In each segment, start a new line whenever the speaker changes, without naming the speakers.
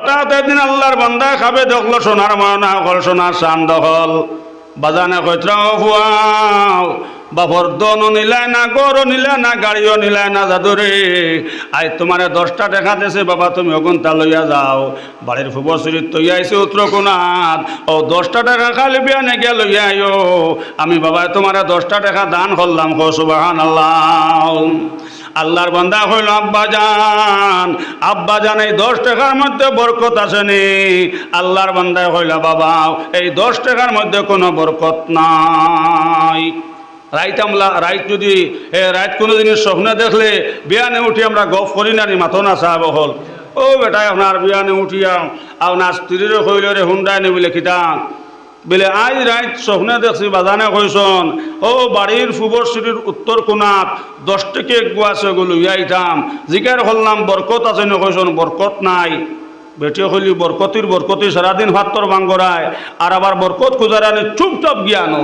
হঠাৎ একদিন আল্লাহর বান্দা খাবে দেখলো সোনার ময়না হল, সোনার চান দখল। বাজানে কইত্রা ফুয়াও বাপর দনও নিলাই না, গরও নিলাই না, গাড়িও নিলাই না, জাদুরে আই তোমারে 10টা টাকা দিয়েছে বাবা, তুমি অগুনটা লইয়া যাও। বাড়ির ফুবর চুরির তৈয়া আইসি উত্তরকোণাত, ও 10টা টাকা খালি বিয়ানে গিয়া লইয়া আইও। আমি বাবা তোমারে 10টা টাকা দান করলাম, কো সুবহানাল্লাহ। আল্লাহর বান্দা হইল আব্বাজান, আব্বাজান এই 10 টাকার মধ্যে বরকত আসেনি। আল্লাহর বান্দা হইল বাবা এই 10 টাকার মধ্যে কোনো বরকত নাই। রাইত যদি রাইত কোনো জিনিস স্বপ্নে দেখলে বিয়ানে উঠি আমরা গপ করি না, মাথো না সাহেব হল ও বেটাই আপনার বিয়ানে উঠিয়া আপনার স্ত্রীরও হইল রে হুন্ডায় নি বলে কিতা বলে আজ রাইত স্বপ্নে দেখছি বাজানে কইসন ও বাড়ির ফুবর সিঁড়ির উত্তর কোণাত 10 টাকা গুয়া সেগুলো লইয়াইতাম। জিকার হল্লাম বরকত আছে না, কইসন বরকত নাই। বেটিও হইলি বরকতি সারাদিন ভাত্তর বাঙ্গরায় আর আবার বরকত খুঁজারানি চুপচাপ জ্ঞানো।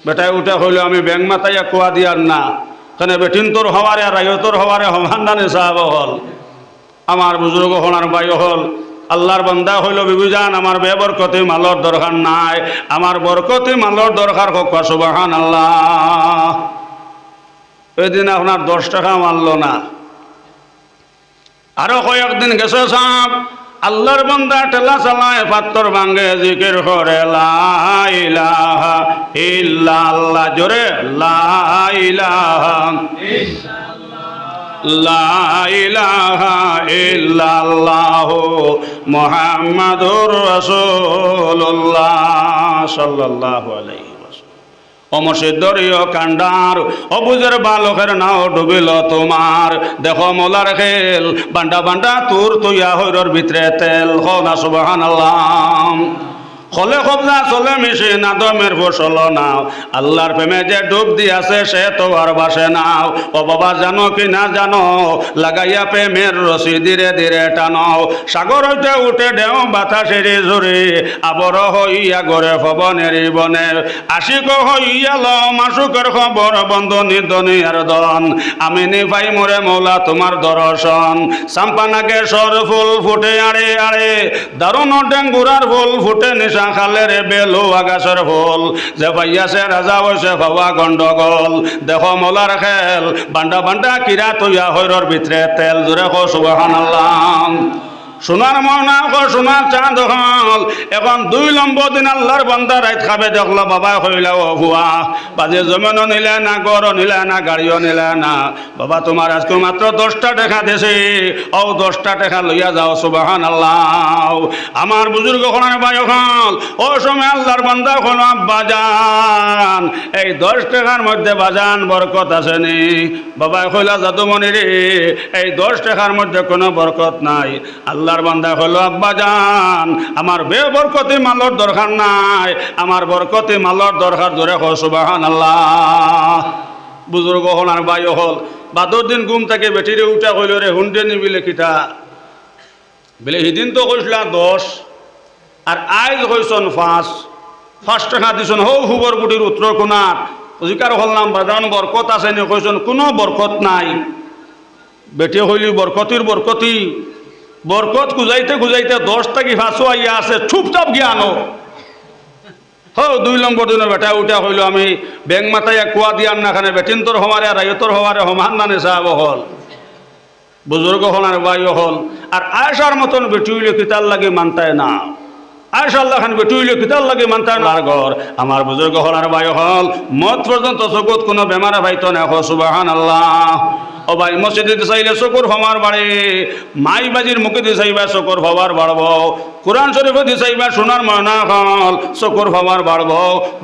বেটায় উঠে হইল আমি ব্যাং মাতাইয়া কোয়া দিয়ার না, কেন বেটিন তোর হওয়ারে আর রায়তর হওয়ারে হমান্দানে সাহাব হল। আমার বুজুর্গ হনার বায়ু হল আল্লাহর বান্দা হইল বিবুজান আমার বেবরকতি মালর দরকার নাই, আমার বরকতি মালর দরকার হোক সুবহানাল্লাহ। ওই দিন আপনার 10 টাকা মারল না, আরো কয়েকদিন গেছে সাপ আল্লাহর বান্দা ঠেলা চালায় পাত্তর ভাঙ্গে জিকির করে লা ইলাহা ইল্লাল্লাহ, জোরে লা ইলাহা লা ইলাহা ইল্লাল্লাহ মুহাম্মাদুর রাসূলুল্লাহ সাল্লাল্লাহু আলাইহি ওয়াসাল্লাম। অমসিদ্ধরীয় কাণ্ডার অবুজের বালকের নাও ডুবিল তোমার, দেখো মোলার খেল বান্ডা বান্ডা তোর তুইয়া হইরর ভিতরে তেল, হো না সুবহানাল্লাহ। খলে কবজা চলে মিশে নাদমের ফসল নাও, আল্লাহর প্রেমে যে ডুব দিয়াছে সে তো আর বাসে নাও। ও বাবা জানো কি না জানো, লাগাইয়া প্রেমের রশি ধীরে ধীরে টানো। সাগর হইতে উঠে ঢেউ বাতাসেরি ঝুরি, আবর হইয়া গড়ে পবনের বনে। আশিক হইয়া ল মাসুকের খবর, বন্ধু নিধনি আর দন। আমি নিপাই মোরে মৌলা তোমার দর্শন। সাম্পানাকে সর ফুল ফুটে আড়ে আড়ে, দারুণ ডেঙ্গুরার ফুল ফুটে নিশা খালের বেলু আগাছের ফুল। যে পাইয়াছে রাজা হইছে হওয়া গন্ডগোল, দেখো মোলার খেল বান্ডা বান্ডা কিরা তৈয়া হইরর ভিতরে তেল, জোরে কো সুবহানাল্লাহ। সোনার ময়না কো সোনার চাঁদ হল, এখন 2 নম্বর দিন আল্লাহর বান্দা রাইত খাবে দেখলো বাবা হইলা ও ভুয়া, বাজে জমিনও নিলে না, গরও নিলে না, গাড়িও নিলে না। বাবা তোমার আজকে মাত্র 10টা টাকা দিয়েছে, ও 10টা টাকা লইয়া যাও সুবহানাল্লাহ। আমার বুজুর্গ হলার ভাই হল ও সময় আল্লাহর বান্দা হল আব্বা জান এই 10 টাকার মধ্যে বাজান বরকত আসেনি। বাবা কইলা জাদুমণি রে এই 10 টাকার মধ্যে কোনো বরকত নাই। আল্লাহর বান্দা হলো আব্বা জান আমার বেবরকতি মালর দরকার নাই, আমার বরকতি মালর দরকার, জোরে কো সুবহানাল্লাহ। বুজুর্গ হল আর ভাই হল বাদর দিন ঘুম থেকে বেটিরে উঠা কইল রে হুন্ডে নিবিলে কিতা বলে সেদিন তো কইসলা 10 আর আইজ কইসন 5 টাকা দিছন হৌ হুবর গুটির উত্তর কোণাত। জিকার হলাম বাজান বরকত আছে নি, কইসন কোনো বরকত নাই। বেটি হইলি বরকতির বরকতি, বরকত খুঁজাইতে খুঁজাইতে 10 থেকে 5 আইয়া আছে, চুপচাপ জ্ঞানো। হো 2 নম্বর দিনের বেটা উঠা হইল আমি ব্যাং মাথায় কুয়া দিয়ার না, খানে বেটিন তোর হওয়ারে আর রায়তর হওয়ারে সমান নানে সাহাব হল। বুজুর্গ হল আর ভাই হল আর আয়সার মতন বেটি হইলে কিতার লাগে মানতায় না, আয়সা আল্লাহ খান বেটি হইলে কিতার লাগে মানতায় না। ঘর আমার বুজুর্গ হল আর ভাই হল মত পর্যন্ত চকুত কোনো বেমারা ভাইতো না, সুবহানাল্লাহ। ও ভাই মসজিদে চাইলে চকুর হওয়ার বাড়ে, মাই বাজির মুখে দিয়ে চাইবা চকুর হওয়ার বাড়ব, কোরআন শরীফে দিয়ে চাইবা সোনার ময়না হল চকুর হওয়ার বাড়ব।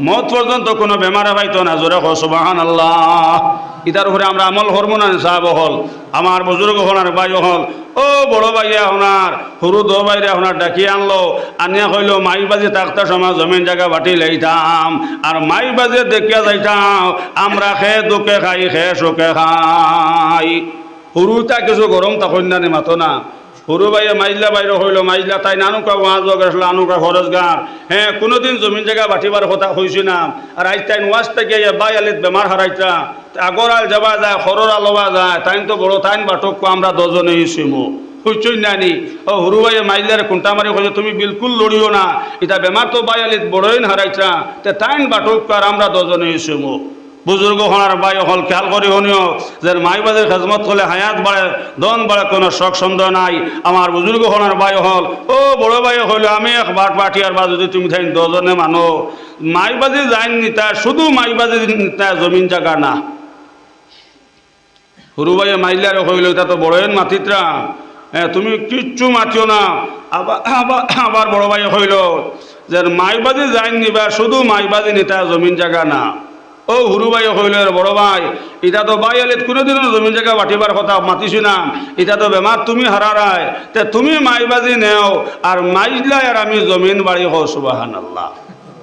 মত পর্যন্ত কোনো বেমারা ভাইতো না, জোরে কো সুবহানাল্লাহ। ইতার উপরে আমরা আমল হরমো না সাহাব হল। আমার বুজুর্গ হনার ভাই হল ও বড় ভাইয়া হনার সরু দো বাইরে হনার ডাকিয়ে আনলো, আনিয়া হইল মাই বাজে থাকতে সময় জমিন জায়গা বাটি লাইতাম আর মাই বাজে দেখিয়া যাইতাম আমরা খে দুঃখে খাই খে সুখে খাই। সরুটা কিছু গরম তখন না মাতো না, সরু ভাইয়া মাইজলা বাইরে হইল, মাইজলা তাই নানুকা ওয়াজ গেছিল, আনুকা খরচ গান। হ্যাঁ কোনোদিন জমিন জায়গা বাটিবার কথা হয়েছি না। আর আজ তাই ওয়াজ থেকে বাই আলিত বেমার হারাইতা, আগর আল যাওয়া যায়, খরর আলোয়া যায়, তাই তো বড় তাইন বাটক আমরা 2 জনেই ছিমু। হইচই নানি ও হুরু ভাইয়ে মাইলার কোনটা মারি কইছে তুমি বিলকুল লড়িও না এটা বেমার তো বায়ালিত বড়ইন হারাইছা তে তাইন বাটক আর আমরা দুজনে হইছমু বুজুর্গ হওয়ার বাই হল খেয়াল করি হনিও যে মাইবাদের খেজমত করলে হায়াত বাড়ে দন বাড়ে কোনো শখ সন্দেহ নাই আমার বুজুর্গ হওয়ার বাই হল ও বড় বাই হইল আমি এক বাট বাটিয়ার বা যদি তুমি থাইন দুজনে মানো মাইবাজি যাইন নিতা শুধু মাইবাজি নিতা জমিন জায়গা না হুরু ভাইয়ে মাইলারে হইল এটা তো বড়ইন মাতিত্রা তুমি কিচ্ছু মাতিও না আবার বড় ভাই হইল যে মাইবাজি যাইন নিবা শুধু মাইবাজি নিতা জমিন জায়গা না ও হুরু ভাই হইল বড় ভাই এটা তো বাইয়ালিত কোনোদিনও জমিন জায়গা বাটিবার কথা মাতিছি না এটা তো বেমার তুমি হারারায় তে তুমি মাইবাজি নেও আর মাইজলাই আর আমি জমিন বাড়ি হো সুবহানাল্লাহ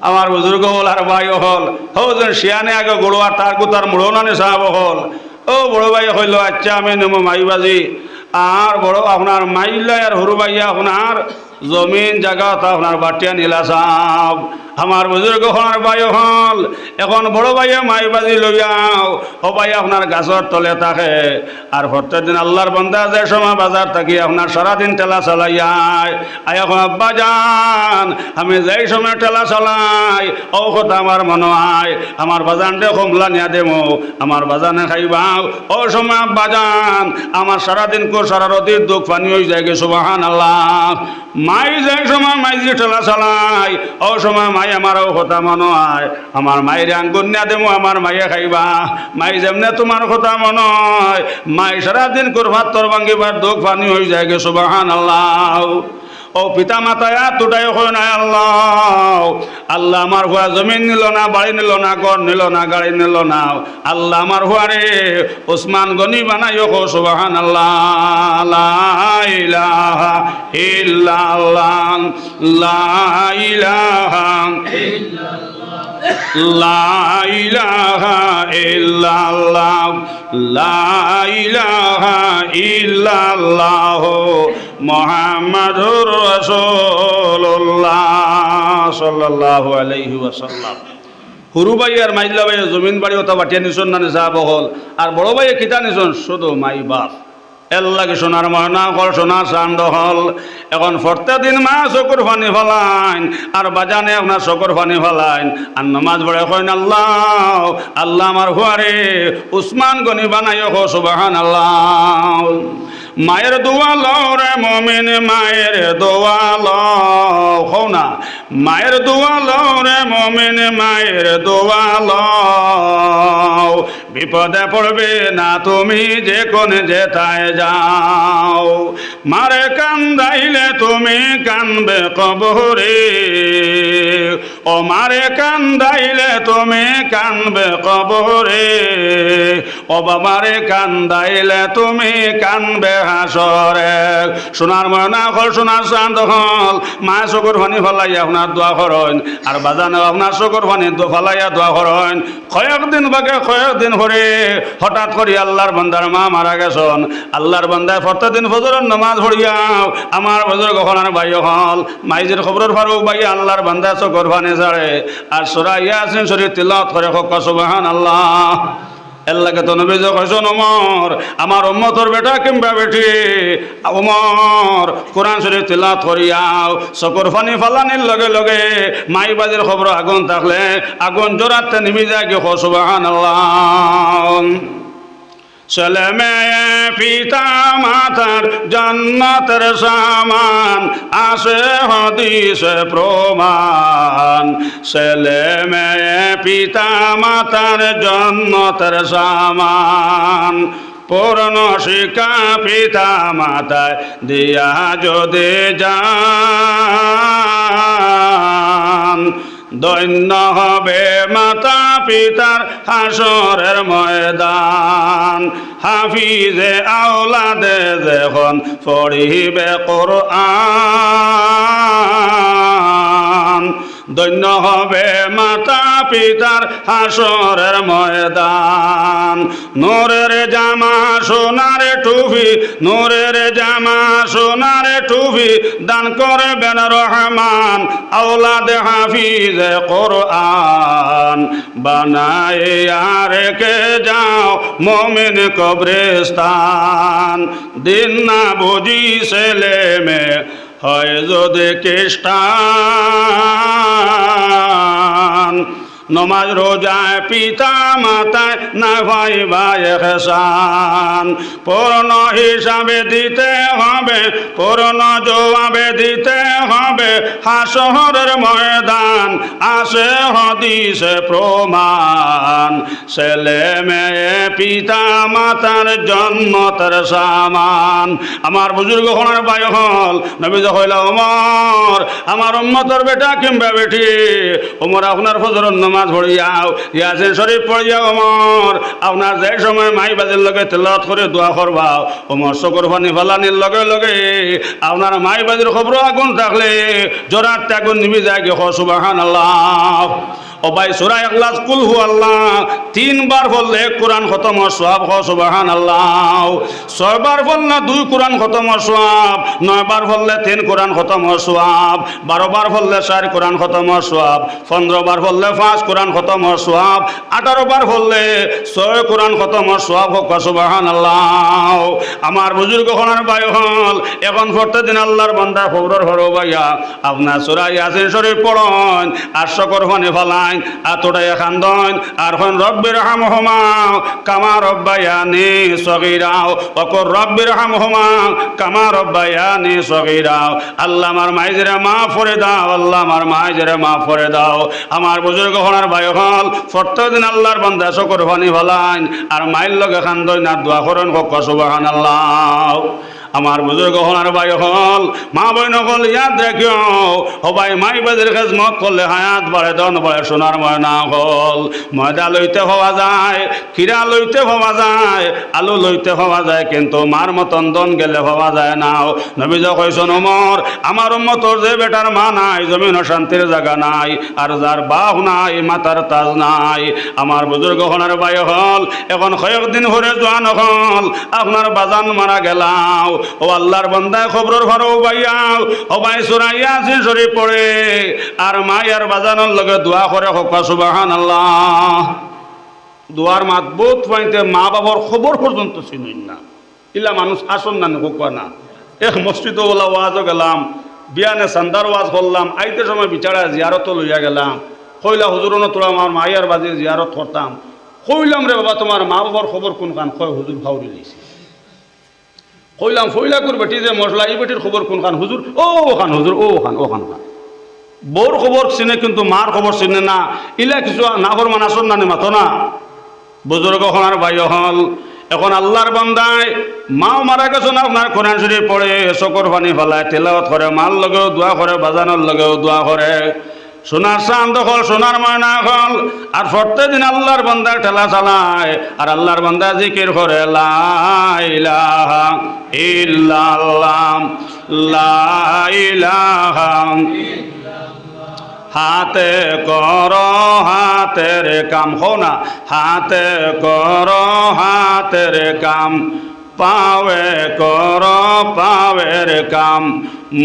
আমার বুজুর্গ হল আর ভাই হল হো যেন শিয়ানে আগে গোড়োয়া তার কুতার মুড়োনানে সাহাব হল ও বড় ভাই হইল আচ্ছা আমি নেবো মাইবাজি আর বড় আপনার মাইলাই আর হুরু ভাইয়া আপনার জমিন জায়গা তা আপনার বাটিয়া নীলা সাহ আমার বুজুর্গ হওয়ার ভাই হল এখন বড় ভাইয়া মাইবাজি লইয়াও ও ভাই আপনার গাছর তলে থাকে আর প্রত্যেক দিন আল্লাহর বান্দা যে সময় বাজার থাকি আপনার সারাদিন ঠেলা চালাইয়ায় এখন আব্বা যান আমি যেই সময় ঠেলা চালাই ও কথা আমার মনে হয় আমার বাজানটে কমলা নিয়া দেবো আমার বাজানে খাইবাও ও সময় আব্বা যান আমার সারাদিন সারা রতির দুঃখ পানি হয়ে যায় গে সুবহানাল্লাহ মাই যেই সময় মাইজি ঠেলা চালাই ও সময় মাই আমারও কথা মনে হয় আমার মায়ের আঙ্গুর নিয়া দেবো আমার মাইয়ে খাইবা মাই যেমনে তোমার কথা মনে হয় মাই সারাদিন ভাত তোর ভাঙ্গিবার দুঃখ পানি হয়ে যায় গে সুবহানাল্লাহ ও পিতা মাতায় তোটাই হয় না আল্লাহ আল্লাহ আমার হুয়া জমিন নিল না বাড়ি নিল না ঘর নিল না গাড়ি নিল না আল্লাহ আমার হুয়ারে ওসমান গনি বানাইও হো সুবহানাল্লাহ লা ইলাহা ইল্লাল্লাহ লা ইলাহা লা ইলাহা ইল্লাল্লাহ লা ইলাহা ইল্লাল্লাহ মুহাম্মাদুর রাসূলুল্লাহ সাল্লাল্লাহু আলাইহি ওয়াসাল্লাম হুরু ভাই আর মাইলা ভাই জমিন বাড়ি ওটা বাটিয়া নিছন না সাহাব হল আর বড় ভাই কিতা নিছন শুধু মাই বাপ এর লাগে সোনার ময়না কল সোনার চান্দ হল এখন ফর্তা দিন মা চকুর পানি ফেলাইন আর বাজানে আপনার চকুর পানি ফেলাইন আর নমাজ পড়ে কইন আল্লাহ আল্লাহ আমার হুয়ারে উসমান গনি বানাইও হো সুবহানাল্লাহ মায়ের দোয়া লও রে মুমিন মায়ের দোয়া লও না মায়ের দোয়া লও রে মুমিন মায়ের দোয়া লও বিপদে পড়বে না তুমি যে কোন যেতায় যাও মারে কান্দাইলে তুমি কানবে কবরে ও মারে কান্দাইলে তুমি কানবে কবরে ও বাবারে কান্দাইলে তুমি কানবে হাসরে সোনার ময়না হল সোনার চাঁদ হল মায়ের চকুর পানি ফেলাইয়া আপনার দোয়া করেন আর বাজানে আপনার চকুর পানি ফেলাইয়া দোয়া করেন কয়েকদিন বাকে কয়েকদিন পরে হঠাৎ করে আল্লাহর বান্দার মা মারা গেছেন আল্লাহর বান্দায় প্রত্যেকদিন ফজরের নামাজ পড়িয়াও আমার বুজুর্গ হলার ভাই হল মাইজের খবরের ফারুক ভাই আল্লাহর বান্দা চকুর পানি ছাড়ে আর সূরা ইয়াসিন শরীফ তিলাওয়াত করে হক সুবহানাল্লাহ এল্লাহকে তো নবী কইছেন ওমর আমার উম্মতর বেটা কিংবা বেটি ওমর কোরআন শরীফ তিলাওয়াত করিয়াও চকুর পানি ফালানির লগে লগে মাইবাজির খবর আগুন থাকলে আগুন জোরাতে নিভে যায় কি সুবহানাল্লাহ ছেলে মেয়ে পিতা মাতার জান্নাতের সামান আসে হাদিসে প্রমাণ ছেলে মেয়ে পিতা মাতার জান্নাতের সামান পূর্ণ শিক্ষা পিতা মাতায় দিয়া যদি যান দৈন্য হবে মাতা পিতার হাসরের ময়দান হাফিজে আওলাদে যখন পড়িবে কোরআন ধন্য হবে মাতা পিতার হাসরের ময়দান। নূরের জামা সোনার টুপি, নূরের জামা সোনার টুপি দান করবেন রহমান, আওলাদে হাফিজে কোরআন বানায়ে রেখে যাও মুমিন কবরস্থান। দিন না বুঝি ছেলে মেয়ে হয় যদি খ্রিস্টান, নমাজ রোজায় পিতা মাতায় না ভাই ভাই এহসান। পূর্ণ হিসাবে দিতে হবে, পূর্ণ জবাবে দিতে হবে, হাসরের ময়দান আসে হাদিসে প্রমাণ। ছেলে মেয়ে পিতা মাতার জন্নতের সামান। আমার বুজুর্গ হনার ভাই হল নবী হইল ওমর, আমার উম্মতের বেটা কিংবা বেটি, ওমর আপনার ফজরের নামাজ পড়িয়াও, ইয়াসিন শরীফ পড়িয়াও ওমর আপনার যে সময় মাই বাজের লগে তেলাওয়াত করে দোয়া করবাও, ওমর চকুর পানি ফেলানির লগে লগে আপনার মাই বাজের খবর আগুন থাকলে জোরাত আগুন নিবি যায় গিয়ে সুবহানাল্লাহ। ও ভাই সূরা ইখলাস কুল হু আল্লাহ 3 বার পড়লে কোরআন খতম সওয়াব হয় সুবহানাল্লাহ। 6 বার পড়লে 2 কোরআন খতম সওয়াব, 9 বার পড়লে 3 কোরআন খতম সওয়াব, 12 বার পড়লে 4 কোরআন খতম সওয়াব, 15 বার পড়লে 5 কোরআন খতম সওয়াব, 18 বার পড়লে 6 কোরআন খতম সওয়াব হোক সুবহানাল্লাহ। আমার বুজুর্গ হনার ভাই হল এখন প্রত্যেকদিন আল্লাহর বান্দা খবর হরো ভাইয়া আপনার সূরা ইয়াসিন শরীফ পড়ন আর শকর পানি ফলান এতটাই খান্দন আর হন রব্বির হামহুমা কামা রব্বায়ানি সগীরা, ওকর রব্বির হামহুমা কামা রব্বায়ানি সগীরা। আল্লাহ আমার মাইজরে মাফ করে দাও, আল্লাহ আমার মাইজরে মাফ করে দাও। আমার বুজুর্গ হনার ভাই হল প্রত্যেকদিন আল্লাহর বান্দা শকর পানি ফলান আর মাইল লগে খান্দন আর দোয়া করেন হোক সুবহানাল্লাহ। আমার বুজুর্গ হনার ভাই হল মা বইন হল ইয়াদ রাখিও, ও ভাই মাই বাজের খেজমত করলে হায়াত বাড়ে দন বাড়ে সোনার ময়না হল। ময়দা লইতে হওয়া যায়, খিরা লইতে হওয়া যায়, আলু লইতে হওয়া যায়, কিন্তু মার মতন দন গেলে হওয়া যায় না। নবী কইছেন ওমর আমার উম্মতর যে বেটার মা নাই জমিন শান্তির জায়গা নাই, আর যার বাপ নাই মাতার তাজ নাই। আমার বুজুর্গ হনার ভাই হল এখন কয়েকদিন ধরে জোয়ান হল আপনার বাজান মারা গেলাও, ও আল্লাহর বান্দায় খবর ভারো ভাইয়াও, ও ভাই সূরা ইয়াসিন শরীফ পড়ে আর মায়ের বাজানোর লগে দোয়া করে হোক সুবহানাল্লাহ। দোয়ার মাতবুত পাইতে মা বাবার খবর পর্যন্ত চিনুন না, ইলা মানুষ আসন না হোক না। এক মসজিদে ওলা ওয়াজও গেলাম, বিয়ানে সান্দার ওয়াজ করলাম, আইতে সময় বিচারা জিয়ারত লইয়া গেলাম, কইলা হুজুরনো তোরা আমার মায়ের বাজে জিয়ারত করতাম, কইলাম রে বাবা তোমার মা বাবার খবর কোন খান, কয় হুজুর ভাউরি লইছে। কইলাম ফইলাকুর বেটি যে মশলা এই বেটির খবর কোন খান, হুজুর ও খান, হুজুর ও খান ও খান খান। বউর খবর চিনে কিন্তু মার খবর চিনে না, ইলা কিছু নাহর মানাসন না মাতো না। বুজুর্গ হনার ভাই হল এখন আল্লাহর বান্দায় মাও মারা গেছেন আপনার কোরআন শরীফ পড়ে চকর পানি ফেলায় তেলাওয়াত করে, মার লগেও দোয়া করে, বাজানোর লগেও দোয়া করে, সোনার চাঁদ হল সোনার ময়না হল আর প্রত্যেকদিন আল্লাহর বান্দা ঠেলা চালায় আর আল্লাহর বান্দা জিকির করে লা ইলাহা ইল্লাল্লাহ লা ইলাহা। হাতে কর হাতের কাম, হো না হাতে কর হাতের কাম, পাওয়ে কর পাওয়ের কাম,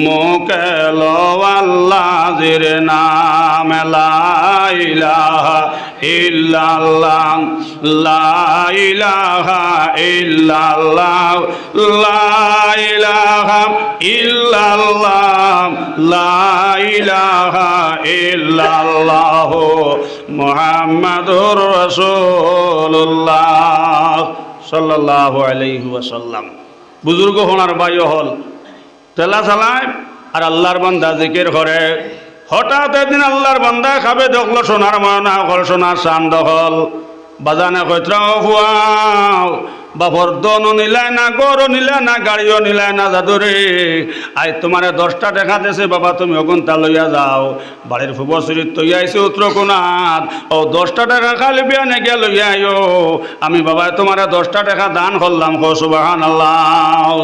মুখে লো আল্লাহর নাম লা ইলাহা ইল্লাল্লাহ লা ইলাহা ইল্লাল্লাহ লা ইলাহা ইল্লাল্লাহ লা ইলাহা ইল্লাল্লাহ মুহাম্মাদুর রাসূলুল্লাহ সাল্লাল্লাহু আলাইহি ওয়াসাল্লাম। বুজুর্গ হনার ভাই হল তেলা চালায় আর আল্লাহর বান্দা জিকির করে। হঠাৎ একদিন আল্লাহর বান্দা খাবে দেখলো সোনার ময়না হল, সোনার চাঁদ হল। বাজানে কইত্রাও ফুয়াও বাপর দনও নিলায় না, গরও নিলায় না, গাড়িও নিলায় না, জাদুরে আই তোমারে 10টা টাকা দিয়েছে বাবা, তুমি অগুনটা লইয়া যাও। বাড়ির ফুবসরিত তৈয়াইছে উত্তরকোনাত, ও 10টা টাকা খালি বিয়ানে গিয়া লইয়া আইও। আমি বাবা তোমারে 10টা টাকা দান করলাম, সুবহানাল্লাহ।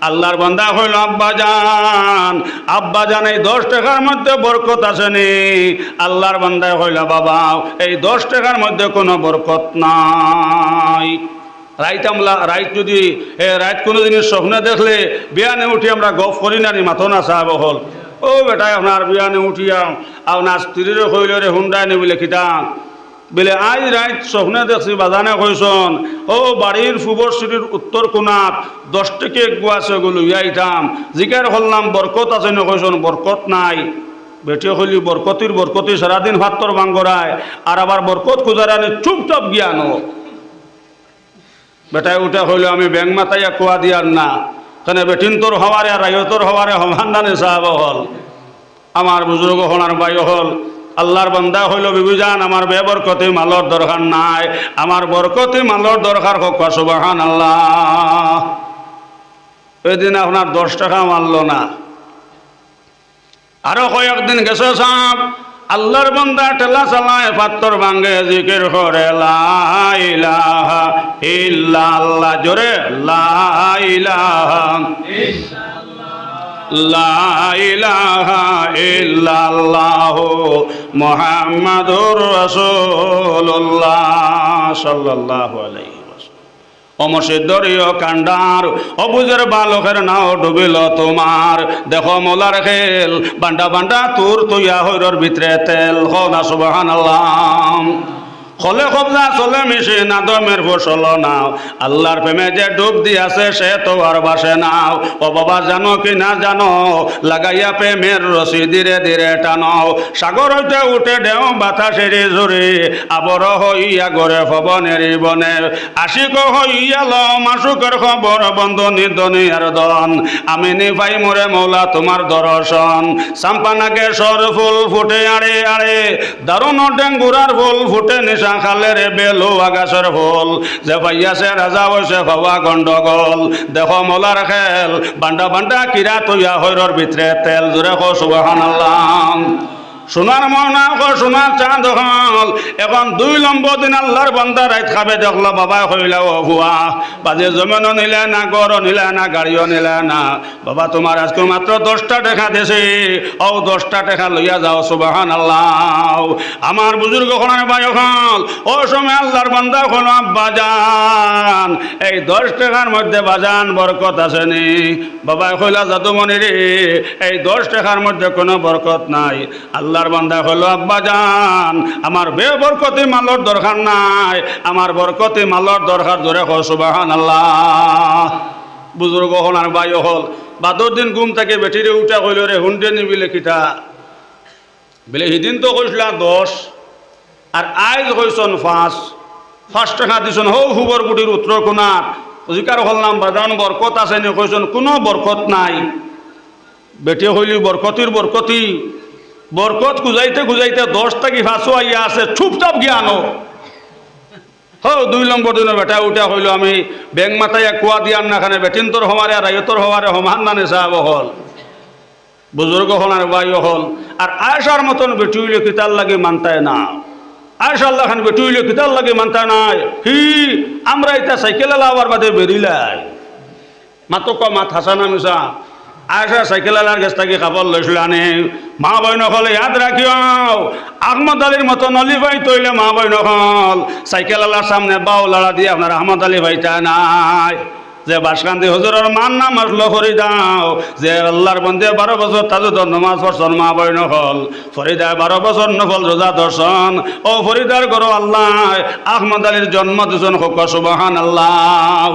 আল্লাহর বান্দা হইল আব্বাজান এই 10 টাকার মধ্যে বরকত আসেনি। আল্লাহর বান্দা হইল বাবা এই 10 টাকার মধ্যে কোনো বরকত নাই। রাইত যদি রাইত কোনো জিনিস স্বপ্নে দেখলে বিয়ানে উঠি আমরা গপ করি না নি মাথো না সাহেব হল ও বেটাই আপনার বিয়ানে উঠিয়া আপনার স্ত্রীরে কইল রে হুন্ডায় নি বলে খিতাম বলে আজ রাইত স্বপ্নে দেখছি বাজানে কইসন ও বাড়ির ফুবর সিঁড়ির উত্তর কোণাত 10 টাকা গুয়া আছে গুলো ইয়াইতাম জিকার করলাম বরকত আছে না কইসন বরকত নাই। বেটিয়ে কইলি বরকতি সারাদিন ভাত্তর বাঙ্গরায় আর আবার বরকত খুঁজারানি চুপচাপ জ্ঞানো। বেটায় উঠে হইল আমি ব্যাং মাতাইয়া কুয়া দিয়ার না কেন বেটিন তোর হওয়ারে আর রায়তর হওয়ারে হমান্দানে সাহাব হল। আমার বুজুর্গ হলার বাই হল আল্লাহর বান্দা হইল বিবিজান আমার বেবরকতি মালর দরকার নাই, আমার বরকতি মালর দরকার হোক সুবহানাল্লাহ। ওইদিন আপনার 10 টাকা মারল না। আরো কয়েকদিন গেছে সাহেব আল্লাহর বান্দা ঠেলা চালায় পাত্তর ভাঙ্গে জিকির করে লা ইলাহা ইল্লাল্লাহ জোরে লা ইলাহা লা ইলাহা ইল্লাল্লাহ মুহাম্মাদুর রাসূলুল্লাহ সাল্লাল্লাহু আলাইহি অমসিদ্ধরীয় কান্ডার অবুজের বালকের নাও ডুবিল তোমার। দেখো মোলার খেল বান্ডা বান্ডা তোর তুইয়া হইরর ভিতরে তেল হনা সুবহানাল্লাহ। খলে কবজা চলে মিশে নাদমের ফসল নাও আল্লাহর প্রেমে যে ডুব দিয়াছে সে তো আর বাসে নাও। ও বাবা জানো কি না জানো লাগাইয়া প্রেমের রশি ধীরে ধীরে টানো। সাগর হইতে উঠে ঢেউ বাতাসেরি ঝুরি আবর হইয়া গড়ে পবনের বনে আশিক হইয়া ল মাসুকের খবর বন্ধু নিদনিয়ার দন। আমি নিপাই মোরে মৌলা তোমার দর্শন সাম্পানাকে সর ফুল ফুটে আড়ে আড়ে দারুণ ডেঙ্গুরার ফুল ফুটে নিশা খালে রে বেলু আগাছের ফুল যে পাইয়াছে রাজা হয়েছে ভাবা গন্ডগোল। দেখো মোলার খেল বান্ডা বান্ডা কিরা তৈয়া হইরর ভিতরে তেল জোরে কো সুবহানাল্লাহ। সোনার মহনা সোনার চাঁদ হল এখন 2 নম্বর দিন আল্লাহর বান্দা রাইত খাবে দেখলো বাবা হইলা ও ভুয়া বাজে জমিনও নিলে না গড়ও নিলে না গাড়িও নিলে না। বাবা তোমার আজকে মাত্র 10টা টাকা দিয়েছে ও 10টা টাকা লইয়া যাও সুবহানাল্লাহ। আমার বুজুর্গ খনার ভাই হল ও সময় আল্লাহর বান্দা হল বাজান এই 10 টাকার মধ্যে বাজান বরকত আসেনি। বাবা কইলা জাদুমণি রে এই 10 টাকার মধ্যে কোনো বরকত নাই। আল্লাহর বান্দা হলো আব্বাজান আমার বেবরকতি মালর দরকার নাই, আমার বরকতি মালর দরকার জোরে কও সুবহানাল্লাহ। বুজুর্গ হল আর ভাই হল বাদর দিন ঘুম থেকে বেটিরে উঠা কইল রে হুন্ডে নিবিলে কিতা বলে সেদিন তো কইসলা 10 আর আইজ কইসন 5 টাকা দিছন হৌ হুবর গুটির উত্তর কোণাত জিকার হললাম বাজান বরকত আছে নি কইসন কোনো বরকত নাই। বেটি হইলি বরকতির বরকতি বরকত খুঁজাইতে খুঁজাইতে 10 থেকে 5 আইয়া আছে চুপচাপ জ্ঞানো। হো 2 নম্বর দিনের বেটা উঠা হইল আমি ব্যাং মাথায় কুয়া দিয়ার না খানে বেটিন তোর হমারে আর রায়তর হওয়ারে হমান নানে সাহেব হল বুজুর্গ হল আর ভাই হল। আর আয়সার মতন বেটি হইলে কিতার লাগে মানতায় না। আয়সা আল্লাহ খান বেটি হইলে কিতার লাগে মানতায় নাই। আমরা এটা সাইকেল আলাবার বাদে বেরিলাই মাতো মাত হাসানা মিশা আয়সা সাইকেল আলার কাছ থেকে কাপড় লইছিল আনে মা বইন হলে ইয়াদ রাখিও আহমদ আলীর মতো নলি ভাই তৈলে মা বইন হল সাইকেল আলার সামনে বাউ লড়া দিয়ে আপনার আহমদ আলী ভাইটা নাই যে বাসকান্দি হুজুরের মান নাম আসলো ফরি দাও যে আল্লাহর বন্দে 12 বছর তাজুদ নামাজ পড়ছন মা বইন হল ফরিদা 12 বছর নফল রোজা দর্শন ও ফরিদার করো আল্লাহ আহমদ আলীর জন্ম দিছেন হোক সুবহানাল্লাহ।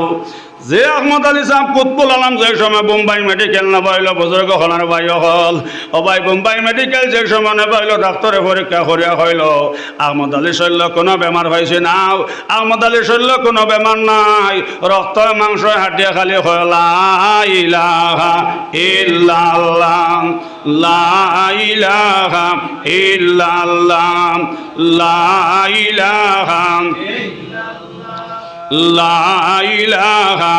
যে আহমদ আলী সাহেব কুতবুল আলম যে সময় বোম্বাই মেডিকেল না পাইল বুজুর্গ হলার ভাই হল ও ভাই বোম্বাই মেডিকেল যে সময় না পাইল ডাক্তারে পরীক্ষা করিয়া হইল আহমদ আলী শৈল্য কোনো বেমার হয়েছে না। আহমদ আলী শৈল্য কোনো বেমার নাই রক্ত মাংস হাটিয়া খালি লা ইলাহা ইল্লাল্লাহ লা ইলাহা ইল্লাল্লাহ লা ইলাহা লা ইলাহা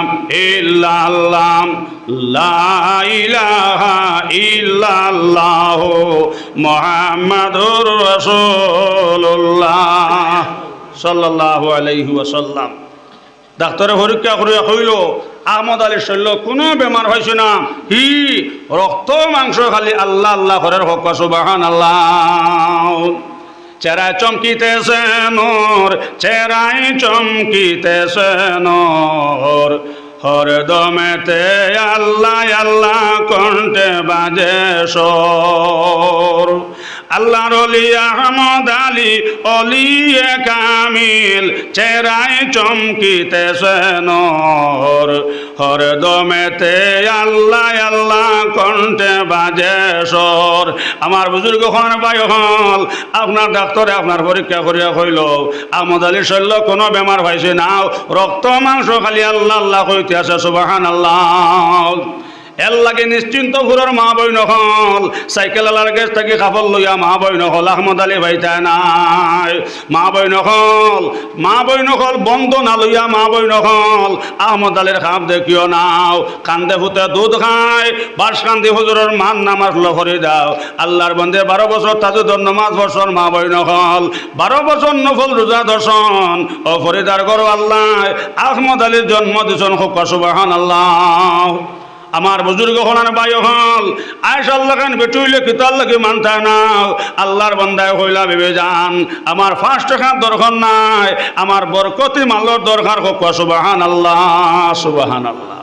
ইল্লাল্লাহ লা ইলাহা ইল্লাল্লাহ মুহাম্মাদুর রাসূলুল্লাহ সাল্লাল্লাহু আলাইহি ওয়াসাল্লাম। ডাক্তারে পরীক্ষা করিয়া কইল আহমদ আলীর শরীর কোনো বেমার হয়েছে না, হি রক্ত মাংস খালি আল্লাহ আল্লাহ করার হক সুবহানাল্লাহ। চেহারায় চমকিতেছে নূর, চেহারায় চমকিতেছে নূর, হরদমেতে আল্লাহ আল্লাহ কণ্ঠে বাজে সর। আল্লাহর ওলি আহমদ আলী অলিয়ে কামিল, চেহারায় চমকিতেছে নূর, হরদমেতে আল্লাহ আল্লাহ কণ্ঠে বাজে সর। আমার বুজুর্গ হন ভাই হল, আপনার ডাক্তারে আপনার পরীক্ষা করিয়া কইল আহমদ আলীর শরীর কোনো বেমার পাইছে না, রক্ত মাংস খালি আল্লাহ আল্লাহ কইতে আছে সুবহানাল্লাহ। এর লাগে নিশ্চিন্ত ঘুরার মা বই নহল, সাইকেল আলার গেছ থাকি কাপড় লইয়া মা বই নহল আহমদ আলী ভাইতা নাই, মা বই নহল, মা বই নহল বন্ধ না লইয়া মা বই নহল আহমদ আলীর খাপ দেখিও নাও, কান্দে ফুতে দুধ খায় বাস কান্দি হুজুরের মান নামাজ লহরি দাও। আল্লাহর বন্দে 12 বছর তাজুদর নমাজ বর্ষর মা বই নহল, 12 বছর নফল রোজা দর্শন ও ফরিদার গর আল্লাহ আহমদ আলীর জন্ম দিছন হুক সুবহানাল্লাহ। আমার বুজুর্গ হলান ভাই হল, আয়সা আল্লাহ খান বেটুইলে কিতাল লাগে মানতা নাও, আল্লাহর বান্দায় হইলা ভেবে যান আমার 5 টাকার দরকার নাই, আমার বরকতি মাল্লর দরকার হোক সুবহানাল্লাহ সুবহানাল্লাহ।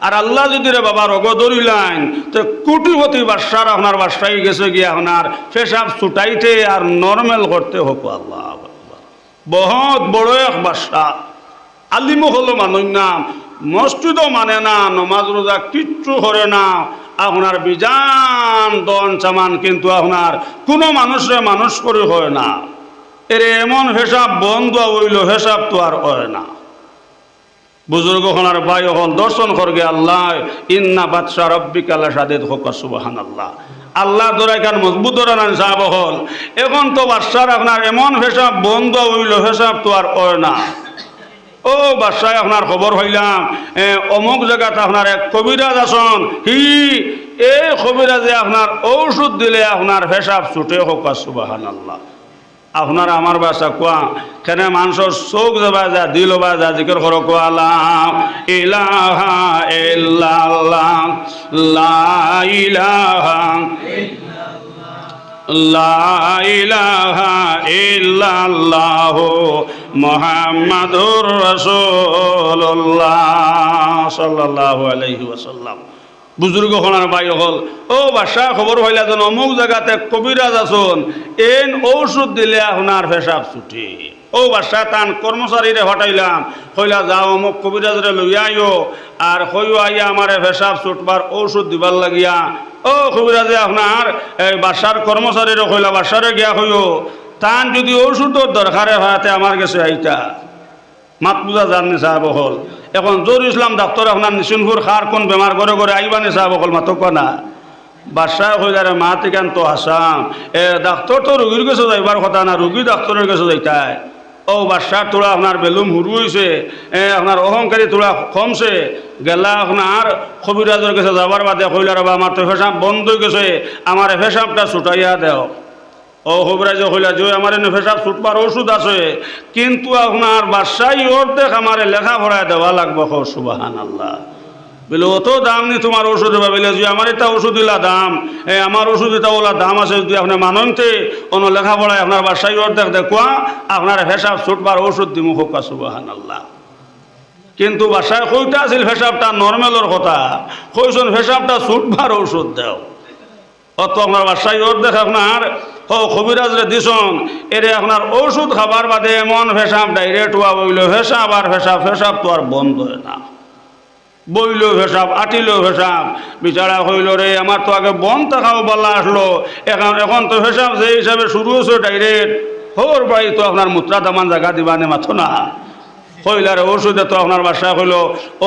আর আল্লাহ যদি রে বাবা রোগ ধরিলেন তো কোটিপতি বাদশার আপনার বাদশাই গেছে গিয়ে আপনার পেশাব ছুটাইতে আর নর্মাল করতে হোক আল্লাহ। বহুত বড় এক বাদশা, আলিমও হলো মানুষ নাম, মসজিদও মানে না, নমাজ রোজা কিচ্ছু করে না, আপনার বিজান দন চামান, কিন্তু আপনার কোনো মানুষরে মানুষ করে হয় না। এর এমন হিসাব বন্ধ হইল, হিসাব তো আর হয় না। বুজুর্গ হনার ভাই হল দর্শন করগে আল্লাহ ইন্না বাদশা রব্বিকা লাশাদীদ হোক সুবহানাল্লাহ। আল্লাহ দরাই কান মজবুত ধরান সাহাব হল, এখন তো বাদশার আপনার এমন হিসাব বন্ধ হইল, হিসাব তো আর হয় না। ও বাদশায় আপনার খবর হইলাম অমুক জায়গাতে আপনার এক কবিরাজ আসন, হি এই কবিরাজে আপনার ঔষধ দিলে আপনার হিসাব ছুটে হোক সুবহানাল্লাহ। আপনার আমার বাসা কোয়া কেন মানুষের চোখ যাবা যা দিল বা যা জিকির করো কোয়া লা ইলাহা ইল্লাল্লাহ লা ইলাহা লা ইলাহা ইল্লাল্লাহ মুহাম্মাদুর রাসূলুল্লাহ সাল্লাল্লাহু আলাইহি ওয়াসাল্লাম। বুজুর্গ হলার ভাই হল, ও বাদশা খবর হইলা যেন অমুক জায়গাতে কবিরাজ আসুন, এন ঔষধ দিলে আপনার পেশাব ছুটি। ও বাদশা তান কর্মচারীরে হটাইলাম, হইলা যাও অমুক কবিরাজরে লইয়া আইও, আর হইও আইয়া আমার পেশাব ছুটবার ঔষধ দিবার লাগিয়া। ও কবিরাজে আপনার বাদশার কর্মচারীরে হইলা বাদশারে গিয়া হইও, তান যদি ঔষধের দরকারে হয়তে আমার কাছে আইতা। মাত পূজা জাননি সাহেব হল, এখন জোর ইসলাম ডাক্তার আপনার নিশিনপুর খার কোন বেমার করে করে আইবানি সাহেব হল মাতো না। বাদশাহ হইলারে মা থেকে তো হাসাম ডাক্তার তো রুগীর কাছে যাইবার কথা না, রুগী ডাক্তারের কাছে যাইতায়। ও বাদশার তোরা আপনার বেলুম হুরু হয়েছে, আপনার অহংকারী তোরা কমছে গেলা আপনার কবিরাজের কাছে যাবার বাদে হইলার বা আমার তো পেশাব বন্ধ হয়ে গেছে, আমার পেশাবটা ছুটাইয়া দেও। ও কবিরাজ হইলা যে আমার এনে পেশাব ছুটবার ওষুধ আছে, কিন্তু আপনার বাদশাহী অর্ধেক আমার লেখাপড়ায় দেওয়া লাগবে সুবহানাল্লাহ। বলে অত দাম নি তোমার ওষুধ বলে যে আমার এটা ওষুধ দিলা দাম, আমার ওষুধ এটা ওলা দাম আছে, যদি আপনি মানতে অন্য লেখাপড়ায় আপনার বাদশাহী অর্ধেক দেখুয়া আপনার পেশাব ছুটবার ওষুধ দিমু হোক সুবহানাল্লাহ। কিন্তু বাদশাহ কইটা আছিল পেশাবটা নর্মালের কথা, কইছেন পেশাবটা ছুটবার ওষুধ দেও। অত আপনার বাদশাহী অর্ধেক আপনার কবিরাজরে দিছন, এরে আপনার ওষুধ খাবার বাদে এমন পেশাব ডাইরেক্ট হওয়া বইল পেশাব আর পেশাব, পেশাব তো আর বন্ধ হয় না, বইলেও পেশাব আটিলেও পেশাব। বিচারা হইল রে আমার তো আগে বন থাকাও বলা আসলো, এখন তো পেশাব যে হিসাবে শুরু হয়েছে ডাইরেক্ট হোর বাড়ি তো আপনার মুত্রা দামান জায়গা দিবানে মাথো না। হইলার ওষুধে তো আপনার বাসা হইল,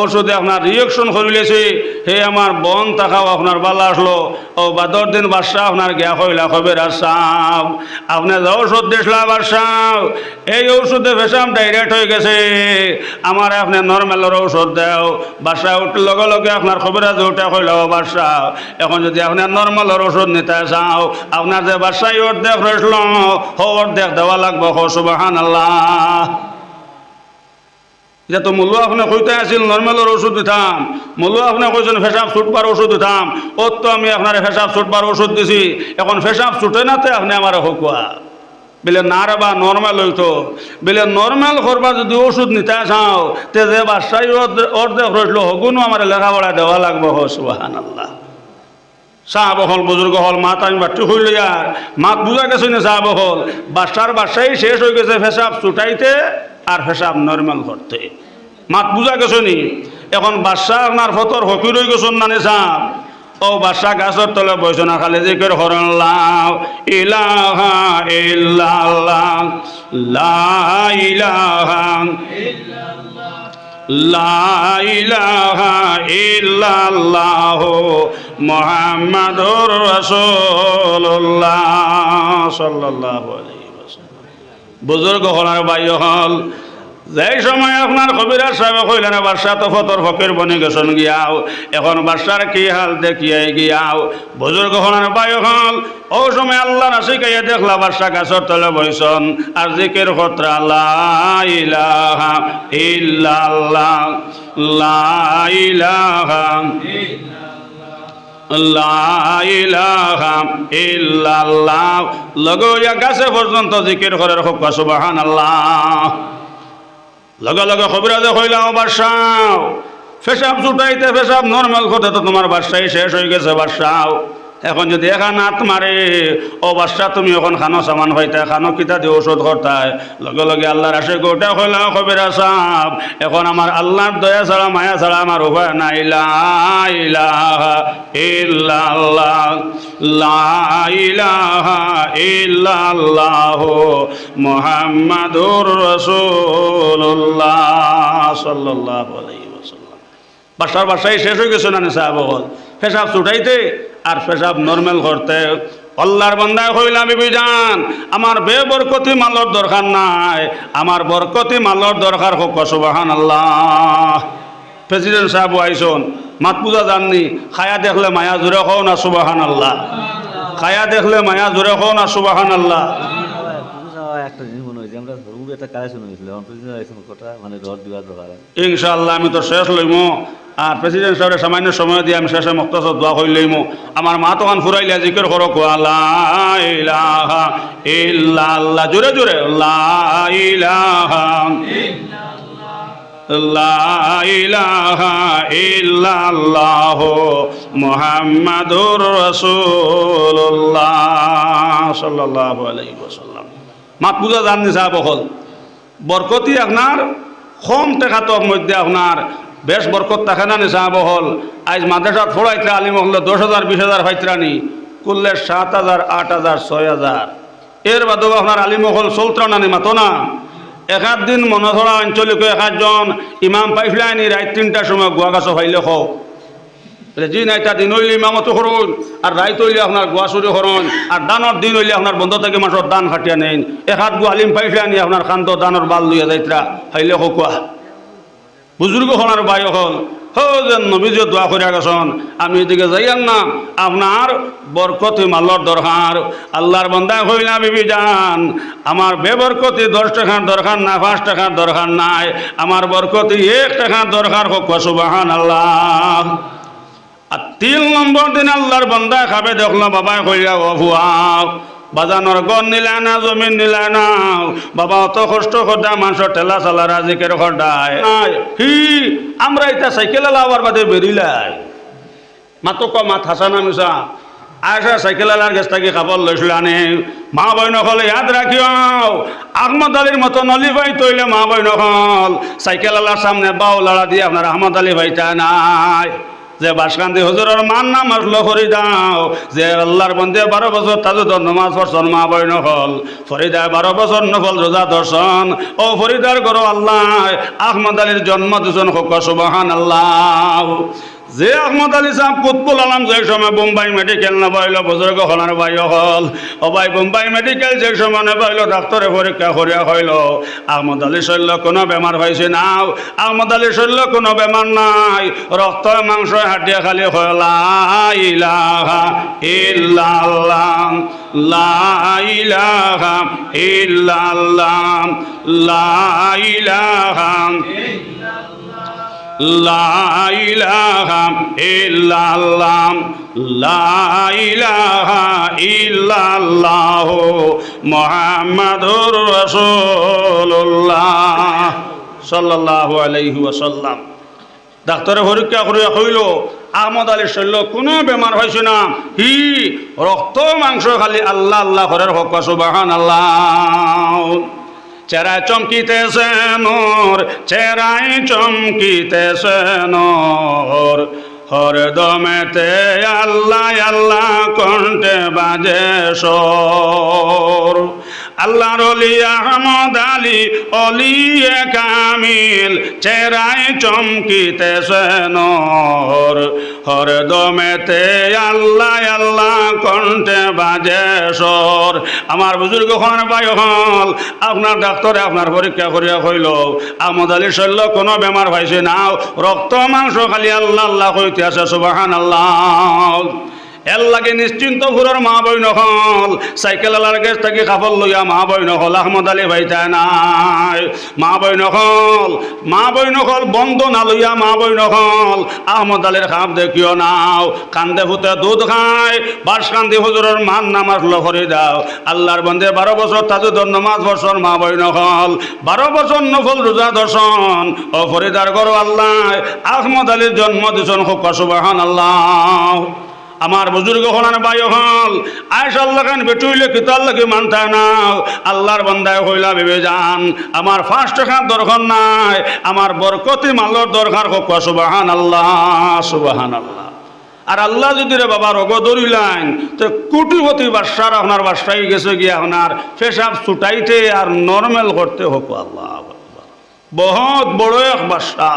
ওষুধে আপনার রিয়েকশন করিলেছে, হে আমার বন থাকাও আপনার বালা আসলো। ও বাদর দিন বাদশাহ আপনার গিয়া হইলা খবের আসাম আপনি যে ঔষধ দিয়েছিলাম বাদশাহ, এই ঔষধে পেশাব ডাইরেক্ট হয়ে গেছে, আমার আপনি নর্মালের ঔষধ দেও। বাদশাহ উঠলে লগে লগে আপনার খবরাজ উঠে হইল বাদশাহ, এখন যদি আপনার নর্মালের ওষুধ নিতে চাও, আপনার যে বাদশাহ অর্ধেক রয়েছিল অর্ধেক দেওয়া লাগবে সুবহানাল্লাহ। এটা তো মূল্য আপনি কইতে আসিল নর্মালের ওষুধ দিতাম, মূল্য আপনি কইছেন ফেসাব ছুটবার ওষুধ দিতাম, ওর তো আমি আপনার ফেসাব ছুটবার ওষুধ দিছি, এখন ফেসাব ছুটে না তো আপনি আমার হকুয়া বলে না রে বা নর্মাল হইতো, বলে নর্মাল করবা যদি ওষুধ নিতে চাও তে যে বাসায় অর্ধেক রইল হগুনও আমার লেখাপড়া দেওয়া লাগবে। সুবহানাল্লাহ। সাহাব হল বুজুর্গ হল মাত আমি বাট্টু হইল আর মাত বুঝা গেছে না সাহাব হল বাসাই শেষ হয়ে গেছে ফেসাব ছুটাইতে আর ফেসাব নর্মাল করতে। মাত বুঝা গেছে নি? এখন বাদশা আপনার ফতর হকি রয়ে গেছেন না সাহাব, ও বাদশা গাছের তলে বসে না খালি জিকির করেন লা ইলাহা ইল্লাল্লাহ লা ইলাহা লা ইলাহা ইল্লাল্লাহ মুহাম্মাদুর রাসূলুল্লাহ সাল্লাল্লাহু আলাইহি ওয়াসাল্লাম। বুজুর্গ হলার ভাই হল যেই সময় আপনার কবিরাজ সাহেব কইলেন বাদশা তো ফতর ফকির বনে গেছেন গিয়াও, এখন বাদশার কি হাল দেখিয়াই গিয়াও বুজুর্গ হলার ভাই হল ও সময় আল্লাহ রাসি গাইয়া দেখলা বাদশা গাছের তলে বইছন আর জিকির খতরা লা ইলাহা ইল্লাল্লাহ লা ইলাহা লা ইলাহা ইল্লাল্লাহ লগইয়া গাছে পর্যন্ত জিকির করার হোক সুবহানাল্লাহ। লগে লগে কবিরাজে কইলাম বাদশাহ ফেসাব ছুটাইতে ফেসাব নর্মাল করতে তো তোমার বাদশাই শেষ হয়ে গেছে বাদশাহ, এখন যদি এখন হাত মারে ও বাদশা তুমি এখন খানো সামান হইতে খানো কিতা দিয়ে ওষুধ করতায়। লগে লগে আল্লাহর আসে গোটা কইলাম কবিরাজ সাহেব এখন আমার আল্লাহর দয়া ছাড়া মায়া ছাড়া আমার উপায় নাই। লা ইলাহা ইল্লাল্লাহ লা ইলাহা ইল্লাল্লাহ মুহাম্মাদুর রাসূলুল্লাহ সাল্লাল্লাহু আলাইহি ওয়াসাল্লাম। বাসাই শেষ হয়ে গেছে না সাহেব হল ফেসাব ছুটাইতে আর পেশাব নর্মাল করতে। আল্লাহর বান্দায় কইলাম বিজান আমার বেবরকতি মালর দরকার নাই, আমার বরকতি মালর দরকার হোক সুবহানাল্লাহ। প্রেসিডেন্ট সাহেব আইসন মাত পূজা জাননি, খায়া দেখলে মায়া জোরে হও না সুবহানাল্লাহ, খায়া দেখলে মায়া জোরে হও না সুবহানাল্লাহ।
একটা জিনিস মনে হয়েছে আমরা একটা কালেকশন হয়েছিল মানে রড দেওয়ার দরকার
ইনশাআল্লাহ আমি তো শেষ লইমো আর প্রেসিডেন্ট সাহেবের সামান্য সময় দিয়ে আমি শেষে মুক্তাসর দোয়া কই লইমো। আমার মা তখন ফুরাইলে জিকির করো লা ইলাহা ইল্লাল্লাহ জোরে জোরে লা ইলাহা লা ইলাহা ইল্লাল্লাহ মুহাম্মাদুর রাসূলুল্লাহ সাল্লাল্লাহু আলাইহি ওয়াসাল্লাম। মাত পূজা জাননি সাহেব হল বরকতি আপনার কম টাকা তো মধ্যে আপনার বেশ বরকত থাকে না সাহেব হল। আজ মাদ্রাসা ফোড়াইতে আলিম হল 10,000 20,000 ফাইতরানি করলে 7,000 8,000 6,000 এর বাদেও আপনার আলিম হল চলত্র নানি মাতো না। এক দিন মনে ধরা আঞ্চলিক একজন ইমাম পাইফলাইনি রাত 3টার সময় গোয়া গাছ ফাইলে হোক জি নাই তা দিন হইলে ইমামতো করুন আর রাইত হইলে আপনার গোয়া চুরি করুন আর দানোর দিন হইলে আপনার বন্ধ থেকে মাসর দান খাটিয়া নেন। এক গো আলিম পাইফলাইনি আপনার খান্ত দানোর বাল লইয়া যাইতরা ফাইলে হোকুয়া বুজুর্গ হলার বাই হল যেন নবীজ দোয়া করিয়া গেছেন আমি এদিকে যাইয়ান না আপনার বরকতি মালর দরকার। আল্লাহর বান্দায় হইলা বিবি যান আমার বেবরকতি 10 টাকার দরকার না 5 টাকার দরকার নাই, আমার বরকতি 1 টাকার দরকার হোক সুবহানাল্লাহ। আর 3 নম্বর দিন আল্লাহর বান্দায় খাবে দেখলো বাবাই কইলা ও ভুয়া বাজানোর গড় নিলায় না জমিন নিলায় না বাবা অত কষ্ট করতে মানুষের ঠেলা চালারা জিকের খরদায় হি আমরা এটা সাইকেল আলাবার বাদে বেরিলাই মাতো ক মাত হাসানা মিশা আয়সা সাইকেল আলার গেছ থাকি খাবার লইছিল আনে মা বইন হলে ইয়াদ রাখিও আহমদ আলীর মতো নলি ভাই তৈলে মা বইন হল সাইকেল আলার সামনে বাউ লড়া দিয়ে আপনার আহমদ আলী ভাই চায় নাই যে বাসকান্দি হুজুরের মান নাম আসলো ফরি দাও যে আল্লাহর বন্দে 12 বছর তাজুদ নামাজ পড়ছন মা বই নফল ফরিদা 12 বছর নফল রোজা দর্শন ও ফরিদার করো আল্লাহ আহমদ আলীর জন্ম দিয়েছেন হোক সুবহানাল্লাহ। যে আহমদ আলী সাহেব কুতবুল আলম যে সময় বোম্বাই মেডিকেল নবাইল বুজুর্গ হলার ভাই হল ও ভাই বোম্বাই মেডিকেল যে সময় নবাইল ডাক্তারে পরীক্ষা করিয়া হইল আহমদ আলী শৈল্য কোনো বেমার হয়েছে না, আহমদ আলী শৈল্য কোনো বেমার নাই, রক্ত মাংস হাটিয়া খালি লা ইলাহা ইল্লাল্লাহ লা ইলাহা ইল্লাল্লাহ লা ইলাহা লা ইলাহা ইল্লাল্লাহ লা ইলাহা ইল্লাল্লাহ মুহাম্মাদুর রাসূলুল্লাহ সাল্লাল্লাহু আলাইহি ওয়াসাল্লাম। ডাক্তারে পরীক্ষা করে কইল আহমদ আলীর শরীর কোনো বেমার হয়েছে না, হি রক্ত মাংস খালি আল্লাহ আল্লাহ করার হক সুবহানাল্লাহ। চেরায় চমকিতেছে নূর, চেরায় চমকিতেছে নূর, হরদমেতে আল্লাহ আল্লাহ কণ্ঠে বাজে সর। আল্লাহর ওলি আহমদ আলী অলিয়ে কামিল, চেরায় চমকিতেছে নূর, হরদমেতে আল্লাহ আল্লাহ কণ্ঠে বাজে সর। আমার বুজুর্গ খান ভাই হল আপনার ডাক্তারে আপনার পরীক্ষা করিয়া কইল আহমদ আলীর শরীর কোনো বেমার পাইছে না, রক্ত মাংস খালি আল্লাহ আল্লাহ কইতে আছে সুবহানাল্লাহ। এর লাগে নিশ্চিন্ত ফুরের মা বই নহল, সাইকেল আলার গেছ থাকি কাপড় লইয়া মা বই নহল আহমদ আলী ভাইতা নাই। মা বই নহল বন্ধ না লইয়া মা বই নহল আহমদ আলীর খাপ দেখিও নাও। কান্দে ফুতে দুধ খায়, বাস কান্দি হুজুরের মান নামাজ লফরি দাও। আল্লাহর বন্দে 12 বছর তাজুদর নমাজ বর্ষণ মা বই নহল, 12 বছর নফল রোজা দর্শন ও ফরিদার করো আল্লাহ আহমদ আলীর জন্ম দিছন হোক সুবহানাল্লাহ। আমার বুজুর্গ হলান বায়ু হল আয়সাল্লাহ খান বেটুইলে কিতাল লাগে মানতা নাও। আল্লাহর বন্দায় হইলা ভেবে যান আমার 5 টাকার দরকার নাই, আমার বরকতি মালর দরকার হোক সুবহানাল্লাহ সুবহানাল্লাহ। আর আল্লাহ যদি রে বাবা রোগ ধরিলেন তো কোটিপতি বাদশার আপনার বাদশাই গেছে গিয়ে আপনার পেশাব ছুটাইতে আর নর্মাল করতে হোক আল্লাহ। বহুত বড় এক বাদশা,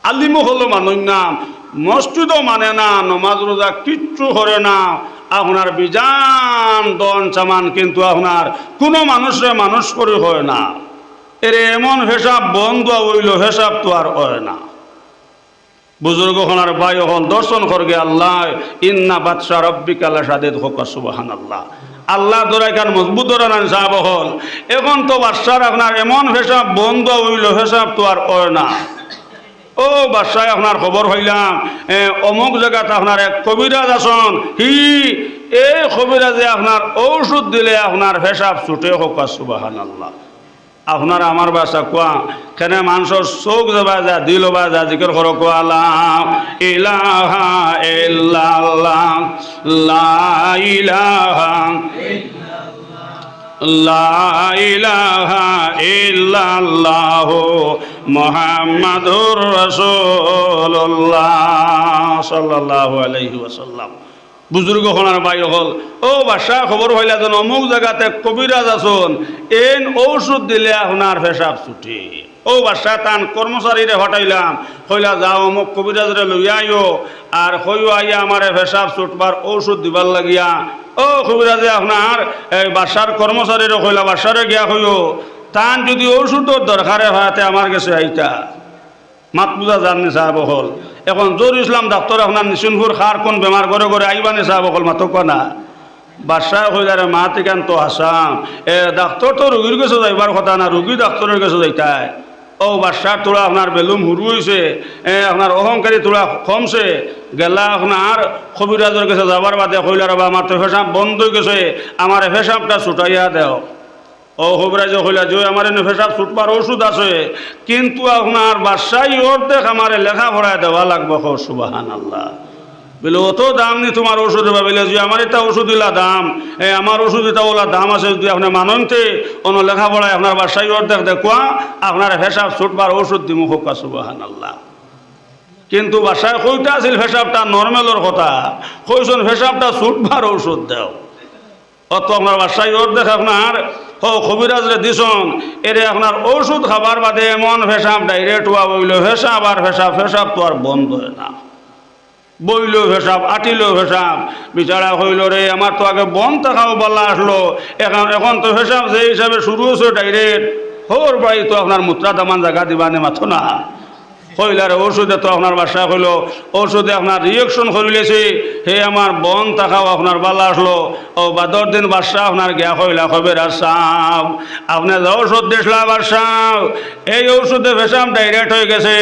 আলিমও হলো মানুষ নাম, মসজিদও মানে না, নমাজ রোজা কিচ্ছু করে না, আপনার বিজান দন চামান, কিন্তু আপনার কোনো মানুষরে মানুষ করে হয় না। এর এমন হিসাব বন্ধ হইল হিসাব তো আর হয় না। বুজুর্গ হনার ভাই হল দর্শন করগে আল্লাহ ইন্না বাদশা রব্বিকা লাশাদীদ হোক সুবহানাল্লাহ। আল্লাহ ধরা কান মজবুত ধরা না সাহাব হল। এখন তো বাদশার আপনার এমন হিসাব বন্ধ হইল হিসাব তো আর হয় না। ও বাদশাহ আপনার খবর হইলাম অমুক জায়গাতে আপনার এক কবিরাজ আসন, এই কবিরাজে আপনার ঔষধ দিলে আপনার হিসাব ছুটে হোক সুবহানাল্লাহ। আপনার আমার বাসা কোয়া কেন মানুষের চোখ যাবা যা দিল বা যা জিকির করো কোয়া লা ইলাহা ইল্লাল্লাহ লা ইলাহা লা ইলাহা ইল্লাল্লাহ মুহাম্মাদুর রাসূলুল্লাহ সাল্লাল্লাহু আলাইহি ওয়াসাল্লাম। বুজুর্গ হনার ভাই হল ও বাদশা খবর হইলা যেন অমুক জায়গাতে কবিরাজ আসুন, এন ঔষধ দিলে আপনার পেশাব ছুটি। ও বাদশা তান কর্মচারীরে হটাইলাম, হইলা যাও অমুক কবিরাজরে লইয়া আইও আর হইও আইয়া আমার পেশাব ছুটবার ঔষধ দিবার লাগিয়া। ও কবিরাজে আপনার এই বাদশার কর্মচারীরে হইলা বাদশারে গিয়া হইও তান যদি ঔষধের দরকারে হয় আমার কাছে আইতা। মাত বুঝা জাননি সাহেব হল। এখন জোর ইসলাম ডাক্তার আপনার নিশুনপুর খার কোন বেমার করে করে আইবানি সাহেব হল মাতক না। বাদশাহ হইলারে মা থেকে তো আসাম ডাক্তার তো রুগীর কাছে যাইবার কথা না, রুগী ডাক্তারের কাছে যাইতায়। ও বাদশাহ তোরা আপনার বেলুম হুরু হয়েছে, আপনার অহংকারী তোরা কমছে গেলা আপনার কবিরাজের কাছে যাবার বাদে হইলার বা আমার তো পেশাব বন্ধ হয়ে গেছে, আমার পেশাবটা ছুটাইয়া দেও। ও কবিরাজে হইলা যে আমার এনে পেশাব ছুটবার ওষুধ আছে, কিন্তু আপনার বাদশাহী অর্ধেক আমার লেখাপড়ায় দেওয়া লাগবে সুবহানাল্লাহ। বলে অত দাম নি তোমার ওষুধ ভাবিলে যে আমার এটা ওষুধ দিলা দাম, আমার ওষুধ এটা ওলা দাম আছে যদি আপনি মানতে অন্য লেখাপড়ায় আপনার বাদশাহী অর্ধেক দেখুয়া আপনার পেশাব ছুটবার ওষুধ দিমু হোক সুবহানাল্লাহ। কিন্তু বাদশাহ কইটা আছিল পেশাবটা নর্মালের কথা, কইছেন পেশাবটা ছুটবার ঔষধ দেও। অত আপনার বাদশাহী অর্ধেক আপনার কবিরাজরে দিছন, এরে আপনার ঔষধ খাবার বাদে এমন পেশাব ডাইরেক্ট হওয়া বইল পেশাব আর পেশাব তো আর বন্ধ হয় না। বইল পেশাব আটিল পেশাব, বিচারা হইল রে আমার তো আগে বন্ধ থাকাও বলা আসলো, এখন তো পেশাব যে হিসাবে শুরু হয়েছে ডাইরেক্ট হোর বাড়ি তো আপনার মুত্রা দামান জায়গা দিবানে মাথো না। কইলার ওষুধে তো আপনার বাসা হইলো ওষুধে আপনার রিয়েকশন করিলেছে হে আমার বন থাকাও আপনার বালা আসলো ও বা 10 দিন বাসা আপনার গিয়া হইলা খবের আসাম আপনি যে ওষুধ দিসলা বাসাও এই ওষুধে পেশাব ডাইরেক্ট হয়ে গেছে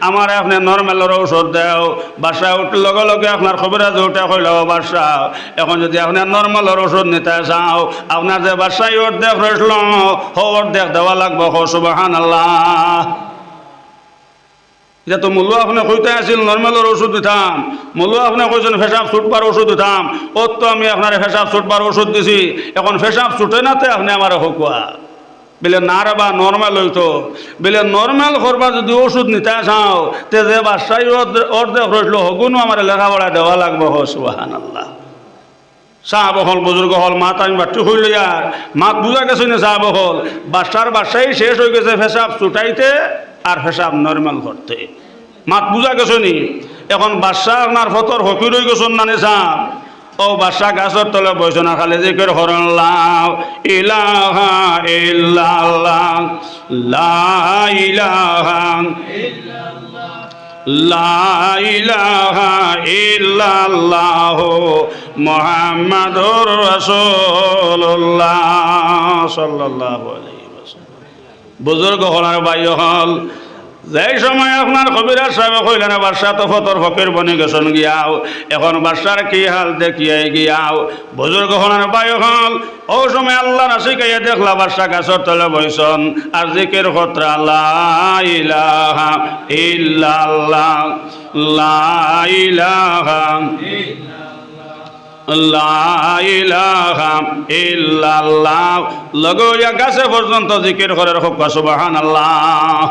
আমার আপনি নর্মালের ঔষধ দেও বাসা উঠলে লগে লগে আপনার খবরা যে উঠে হইলাও বাসা এখন যদি আপনার নর্মালের ওষুধ নিতে চাও আপনার যে বাসায় অর্ধেক রইল অর্ধেক দেওয়া লাগবে সুবহানাল্লাহ এটা তো মূল্য আপনি কইতে আসিল নর্মালের ওষুধ দিতাম মূল্য আপনি কইছেন পেশাব ছুটবার ওষুধ দিতাম ওর তো আমি আপনার পেশাব ছুটবার ওষুধ দিছি এখন পেশাব ছুটে নাতে আপনি আমার হকুয়া বলে না রে বা নর্মাল হইতো বলে নর্মাল করবা যদি ওষুধ নিতে চাও তে যে বাসায় অর্ধেক রইল হগুনও আমার লেখাপড়া দেওয়া লাগবে সুবহানাল্লাহ সাহাব হল বুজুর্গ হল মাত আমি বাট্টু হইল আর মাত বুঝা গেছে না সাহাব হল বাসাই শেষ হয়ে গেছে পেশাব ছুটাইতে আর পেশাব নর্মাল করতে মাত বুঝা গেছে নি এখন বাসা আপনার ফতর হকি রয়ে গেছেন না সাহাব ও বাসা গাছের তলে বইছ না খালি জিকির করল্লাহ ইলাহা ইল্লাল্লাহ লা ইলাহা লা ইলাহা ইল্লাল্লাহ মুহাম্মাদুর রাসূলুল্লাহ সাল্লাল্লাহু আলাইহি ওয়াসাল্লাম বুজুর্গ হলার ভাই হল যেই সময় আপনার কবিরাজ সাহেব কইলেন বাদশা তো ফতর ফকির বনে গেছেন গিয়াও এখন বাদশার কি হাল দেখিয়াই গিয়াও বুজুর্গ হলার ভাই হল ও সময় আল্লাহ রাসিকাইয়া দেখলা বাদশা গাছের তলে বইছন আর জিকির খতরা লা ইলাহা ইল্লাল্লাহ লা ইলাহা লা ইলাহা ইল্লাল্লাহ লগইয়া গাছে পর্যন্ত জিকির করে খুব সুবহানাল্লাহ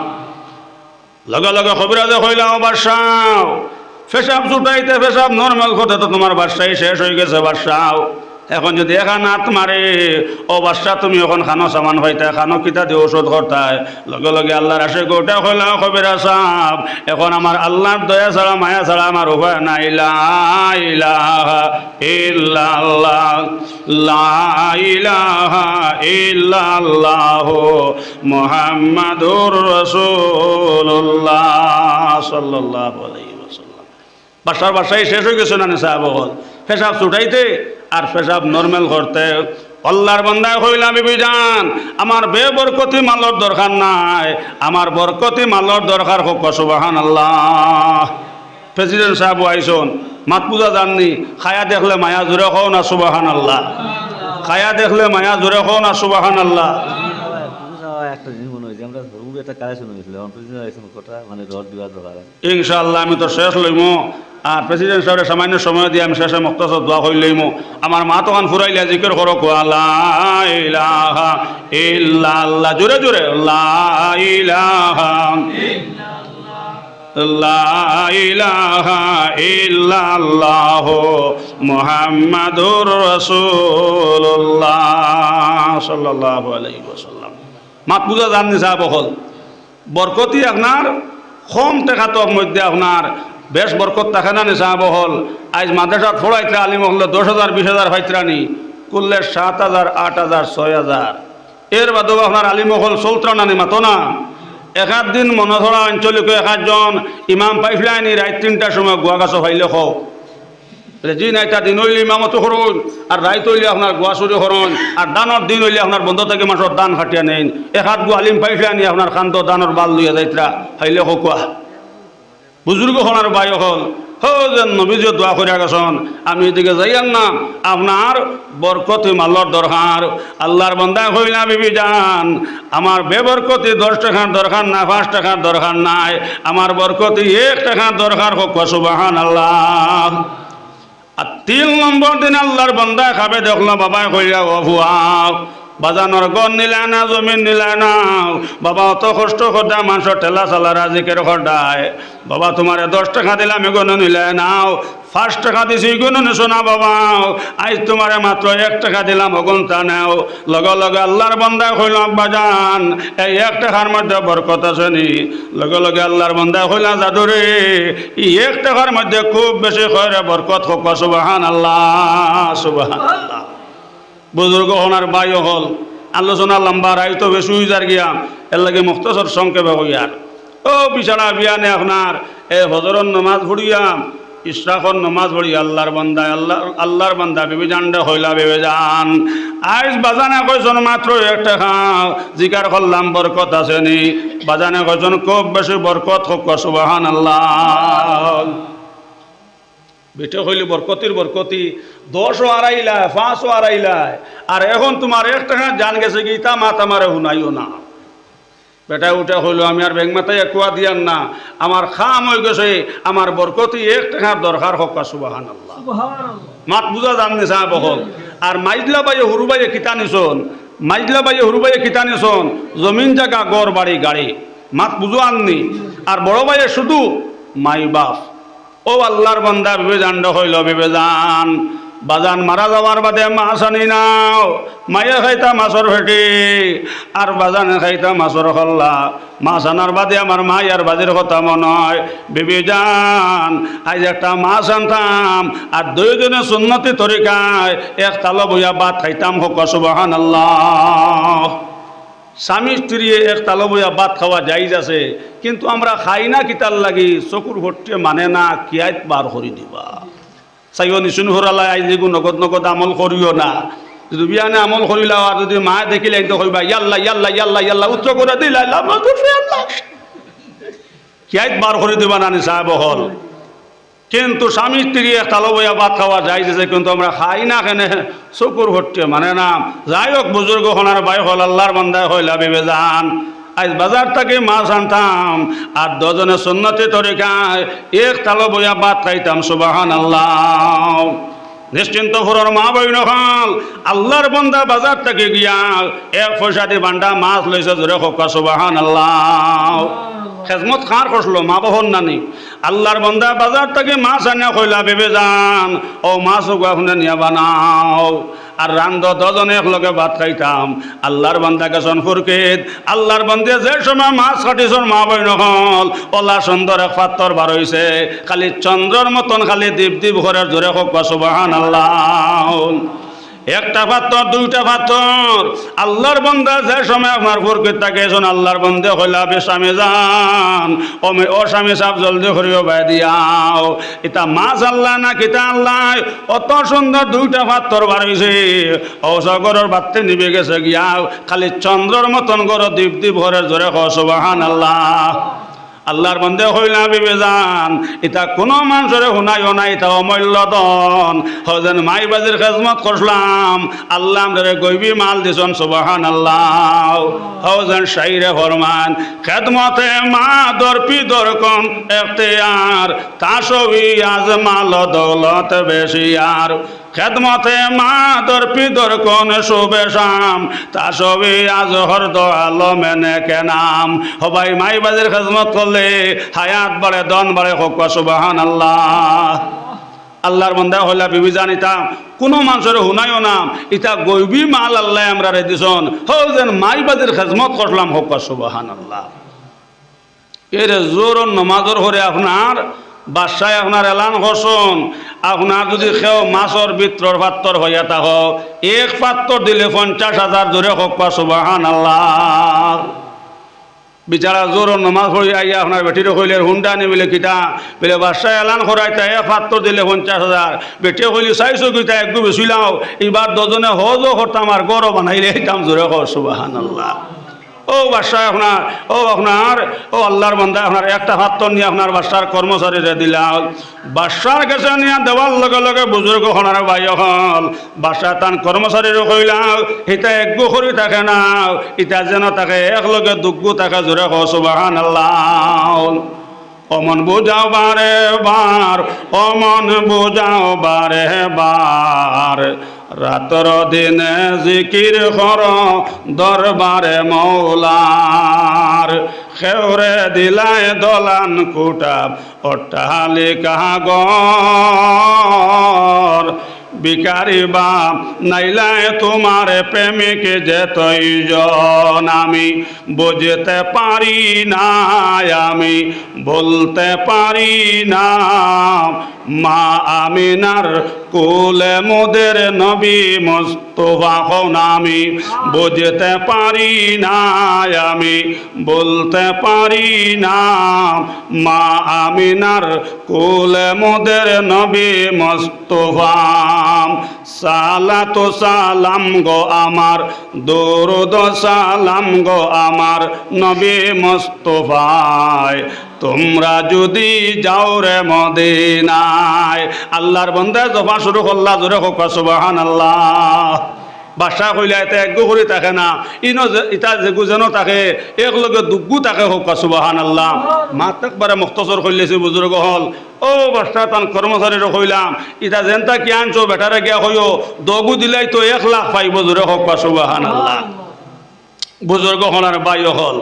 লগে লগে কবিরাজে কইলাম বাদশাহ পেশাব ছুটাইতে পেশাব নর্মাল করতে তো তোমার বাদশাই শেষ হয়ে গেছে বাদশাহ এখন যদি এখান হাত মারে ও বাদশা তুমি এখন খানো সামান হইতে খানো কিতা দিয়ে ওষুধ করতায় লগে লগে আল্লাহর আসে গোটা কইলাম কবিরাজ সাহেব এখন আমার আল্লাহর দয়া ছাড়া মায়া ছাড়া আমার উপায় নাই লা ইলাহা ইল্লাল্লাহ লা ইলাহা ইল্লাল্লাহ মুহাম্মাদুর রাসূলুল্লাহ সাল্লাল্লাহু আলাইহি ওয়াসাল্লাম বাসাই শেষ হয়ে গেছে না সাহেব হল পেশাব ছুটাইতে আর পেশাব নর্মাল করতে আল্লাহর বান্দায় কইলাম বিজান আমার বেবরকতি মালর দরকার নাই আমার বরকতি মালর দরকার হোক সুবহানাল্লাহ প্রেসিডেন্ট সাহেব আইসন মাত পূজা জাননি খায়া দেখলে মায়া জোরে খাও না সুবহানাল্লাহ খায়া দেখলে মায়া জোরে খাও না সুবহানাল্লাহ
একটা জিনিস মনে হয়েছে আমরা একটা কালেকশন হয়েছিল কথা মানে রড দিবার দরকার
ইনশাআল্লাহ আমি তো শেষ লইমো আর প্রেসিডেন্ট সাহেবের সামান্য সময় দিয়ে আমি শেষে মুক্তাসর দোয়া করি লইমো আমার মা তখন ফুরাইলে জিকির করো লা ইলাহা ইল্লাল্লাহ জোরে জোরে লা ইলাহা লা ইলাহা ইল্লাল্লাহ মুহাম্মাদুর রাসূলুল্লাহ সাল্লাল্লাহু আলাইহি ওয়াসাল্লাম মাত বুঝা জাননি সাহেব হল বরকতি আপনার কম টাকা তো মধ্যে আপনার বেশ বরকত থাকে না নি সাহেব হল আজ মাদ্রাসাত পড়াইতে আলিম হল 10,000 20,000 ফাইতরানি করলে 7,000 8,000 6,000 এর বাদেও আপনার আলিম হল চলত্রা নানি মাতো না একাধ দিন মনে ধরা আঞ্চলিক একজন ইমাম পাইফলাইনি রাত 3টার সময় গুয়া গাছ ফাইলে খাও জি নাই তা দিন হইলে ইমামতো করুন আর রাইত হইলে আপনার গোয়া চুরি করুন আর দানের দিন হইলে আপনার বন্ধ থেকে মাসর দান খাটিয়া নেন একাধ গু আলিম পাইফলাইনি আপনার খান্ত দানের বাল লইয়া যাইতরা ফাইলে খোয়া বুজুর্গ হলার বাই হল যেন নবীজ দোয়া করিয়া গেছেন আমি এদিকে যাইয়ান না আপনার বরকতি মাল্লর দরকার আল্লাহর বন্দায় হইলা বিবি যান আমার বেবরকতি 10 টাকার দরকার না 5 টাকার দরকার নাই আমার বরকতি 1 টাকার দরকার হোক সুবহানাল্লাহ আর 3 নম্বর দিন আল্লাহর বন্দায় খাবে দেখলো বাবাই কইলা ও ভুয়া বাজানোর গন নিলে না জমিন নিলে না বাবা অত কষ্ট করতে মানুষের ঠেলা চালারা জিকের খরদায় বাবা তোমার 10 টাকা দিলাম এগুলো নিলে নাও 5 টাকা দিছি এগুলো নিছো না বাবা আজ তোমার মাত্র 1 টাকা দিলাম অগুনটা নেও লগে লগে আল্লাহর বান্দায় কইল বাজান এই 1 টাকার মধ্যে বরকত আছে নি লগে লগে আল্লাহর বান্দায় কইলা জাদুরে এই 1 টাকার মধ্যে খুব বেশি খয়রে বরকত হোক সুবহানাল্লাহ সুবহানাল্লাহ বুজুর্গ হনার বায়ু হল আলোচনা লম্বা রায় তো বেশি যার গিয়া এর লাগে মুক্তসর সংক্ষেপে হইয়ার ও বিছানা বিয়ানে আপনার এ হজরন নমাজ পড়িয়াম ইশরাকর নমাজ পড়ি আল্লাহর বান্দা আল্লাহর বান্দা বিবি জানডা হইলা বেবে যান আজ বাজানে কয়জন মাত্র একটা খাও জিকার করলাম বরকত আছে নি বাজানে কয়জন খুব বেশি বরকত হোক সুবহানাল্লাহ বেটে হইলে বরকতির বরকতি 10ও আড়াইলায় 5ও আড়াইলায় আর এখন তোমার এক টাকা জান গেছে কি তা মাথা মারে হুনাইও না বেটা উঠে হইলো আমি আর ব্যাংক মাথায় একুয়া দিয়ান না আমার খাম হয়ে গেছে আমার বরকতি 1 টাকার দরকার হোক সুবহানাল্লাহ মাত বুঝা জাননি সাহেব বহল আর মাইজলা বাইয়ে হুরু বাইয়ে কিতা নিছন মাইজলা বাইয়ে হুরু বাইয়ে কিতা নিছন জমিন জায়গা গড় বাড়ি গাড়ি মাত বুঝো আননি আর বড় বাইয়ে শুধু মাই বাপ ও আল্লাহর বান্দা ভেবে জান্ড হইল ভেবে যান বাজান মারা যাওয়ার বাদে মাছ আনি নাও মায়ে খাইতা মাছর ভেটি আর বাজানে খাইতা মাছর খল্লা মাছ আনার বাদে আমার মাই আর বাজির কথা মনে হয় ভেবে যান আজ একটা মাছ আনতাম আর দুইজনে সুন্নতি তরিকায় এক তালো বইয়া ভাত খাইতাম হোক সুবহানাল্লাহ স্বামী স্ত্রী এক তালো বইয়া ভাত খাওয়া যাইজ আছে কিন্তু আমরা খাই না কিতার লাগি চকুর ভর্তিয়ে মানে না কিয়াত বার করি দিবা চাইও নিশুন হরালাই আই যেগু নগদ নগদ আমল করিও না যদি বিয়ানে আমল করিলা আর যদি মা দেখিলে তো কইবা ইয়াল্লা ইয়াল্লা ইয়াল্লা ইয়াল্লা উচ্চ করে দিলা কিয়াত বার করে দিবা নানি সাহেব হল কিন্তু স্বামী স্ত্রী এক তালো বইয়া ভাত খাওয়া যাইজ আছে কিন্তু আমরা খাই না কেনে চকুর ভর্তিয়ে মানে না যাই হোক বুজুর্গ হনার বাই হল আল্লাহর বান্দায় হইলা ভেবে যান আজ বাজার থেকে মাছ আনতাম আর দুজনে সুন্নতি তরিকায় এক তালো বইয়া ভাত খাইতাম সুবহানাল্লাহ নিশ্চিন্ত ফুরর মা বইন হল আল্লাহর বান্দা বাজার থেকে গিয়া 1 পয়সা দিয়ে বান্ডা মাছ লইছে জোরে হোক সুবহানাল্লাহ খেজমত খার করলো মা বহন নানি আল্লাহর বান্দা বাজার থেকে মাছ আনিয়া কইলা ভেবে যান ও মাছ ওখানে নিয়ে বানাও আর রান্ধ দুজনে একলগে ভাত খাইতাম আল্লাহর বান্দা গেছন ফুরকিত আল্লাহর বান্দে যে সময় মাছ কাটিছন মা বই নহল ওলা সুন্দর এক পাত্তর বার হইছে খালি চন্দ্রর মতন খালি দীপ দীপ ঘরের জোরে হোক সুবহানাল্লাহ একটা পাত্তর দুইটা পাত্তর আল্লাহর বান্দা যে সময় আপনার ফুরকিত থাকে এজন আল্লাহর বান্দে হইলা বেশামে যান ও স্বামী সাহেব জলদি করিও বাই দিয়াও এটা মাছ আল্লাহ না কিতা আল্লাহ অত সুন্দর দুইটা পাত্তর বার হয়েছে ও সগরের বাত্তে নিবে গেছে গিয়াও খালি চন্দ্রর মতন গড় দীপ দীপ ঘরের জোরে ক সুবহানাল্লাহ আল্লাহর বান্দে হইলা ভেবে যান এটা কোনো মানুষের শুনাইও না এটা অমূল্য ধন হজেন মাই বাজির খেজমত করলাম আল্লাহ আমাদের গইবি মাল দিছন সুবহানাল্লাহ হজেন শাইরে ফরমান খেদমতে মা দরপি দরকন এখতিয়ার তাসবি আজ মাল দৌলত বেশি আর খেদমতে মা দরপি দরকন শুভে শাম তাসবি আজ হরদ আলমেনে কে নাম হবাই মাই বাজির খেজমত করলে হায়াত বাড়ে দন বাড়ে হোক সুবহানাল্লাহ আল্লাহর বান্দা হইলা বিবি জানিতাম কোনো মানুষের হুনাইও নাম ইটা গইবি মাল আল্লাহ আমরা রে দিছন হৌজেন মাই বাজির খেজমত করলাম হোক সুবহানাল্লাহ এর জোর নমাজর হরে আপনার বাসায় আপনার এলান হসন আপনার যদি কেউ মাছর বিত্রর পাত্তর হইয়া থাক এক পাত্তর দিলে 50,000 জোরে হোক সুবহানাল্লাহ বিচারা জোর নমাজ পড়ি আইয়া আপনার বেটির কইলে হুন্ডা নিবিলে কিতা বলে বাসায় এলান করাইতা 1 পাত্তর দিলে 50,000 বেটি কইলি চাইছো কিতা একটু বেশি লাও এবার দুজনে হজও করতাম আর গরো বানাইলে এইতাম জোরে হোক সুবহানাল্লাহ ও বাসায় আপনার ও আল্লাহর বান্দা আপনার একটা পাত্তর নিয়ে আপনার বাসার কর্মচারীরা দিলাম বাসার কাছে নিয়ে দেওয়ার লগে লগে বুজুর্গ হনার ভাই হল বাসা তান কর্মচারীরও কইলাম এটা একগু করি থাকে না এটা যেন তাকে একলগে দুগ্গু তাকে জোরে হোক সুবহানাল্লাহ অমন বুঝাও বারে বার অমন বুঝাও বারে বার রাতর দিনে জিকির কর দরবারে মৌলার খেউরে দিলায় দলান কুটাব অট্টালিকা ঘর ভিখারি বা নাইলায় তোমার প্রেমিক যে তৈজন আমি বুঝতে পারি না আমি বলতে পারি না মা আমিনার কুলে মোদের নবী মুস্তাফা হন আমি বুঝতে পারি না আমি বলতে পারি না মা আমিনার কুলে মোদের নবী মুস্তাফা সালাতু সালাম গো আমার দরুদ সালাম গো আমার নবী মুস্তাফায় তোমরা যদি যাও রে মদিনায় আল্লাহর বান্দা জফা শুরু করলা জোরে হোক সুবহানাল্লাহ বাসা কইলা এতে একগু করে থাকে না ইনো ইটা যেগু যেন থাকে একলগে দুগ্গু থাকে হোক সুবহানাল্লাহ মাত একবারে মুখতসর কইলেছে বুজুর্গ হল ও বাসা তান কর্মচারীর কইলাম ইটা যেনটা কি আনছো বেটারে গিয়া হইও দগু দিলাই তো 1 লাখ পাইব জোরে হোক সুবহানাল্লাহ বুজুর্গ হলার বাইও হল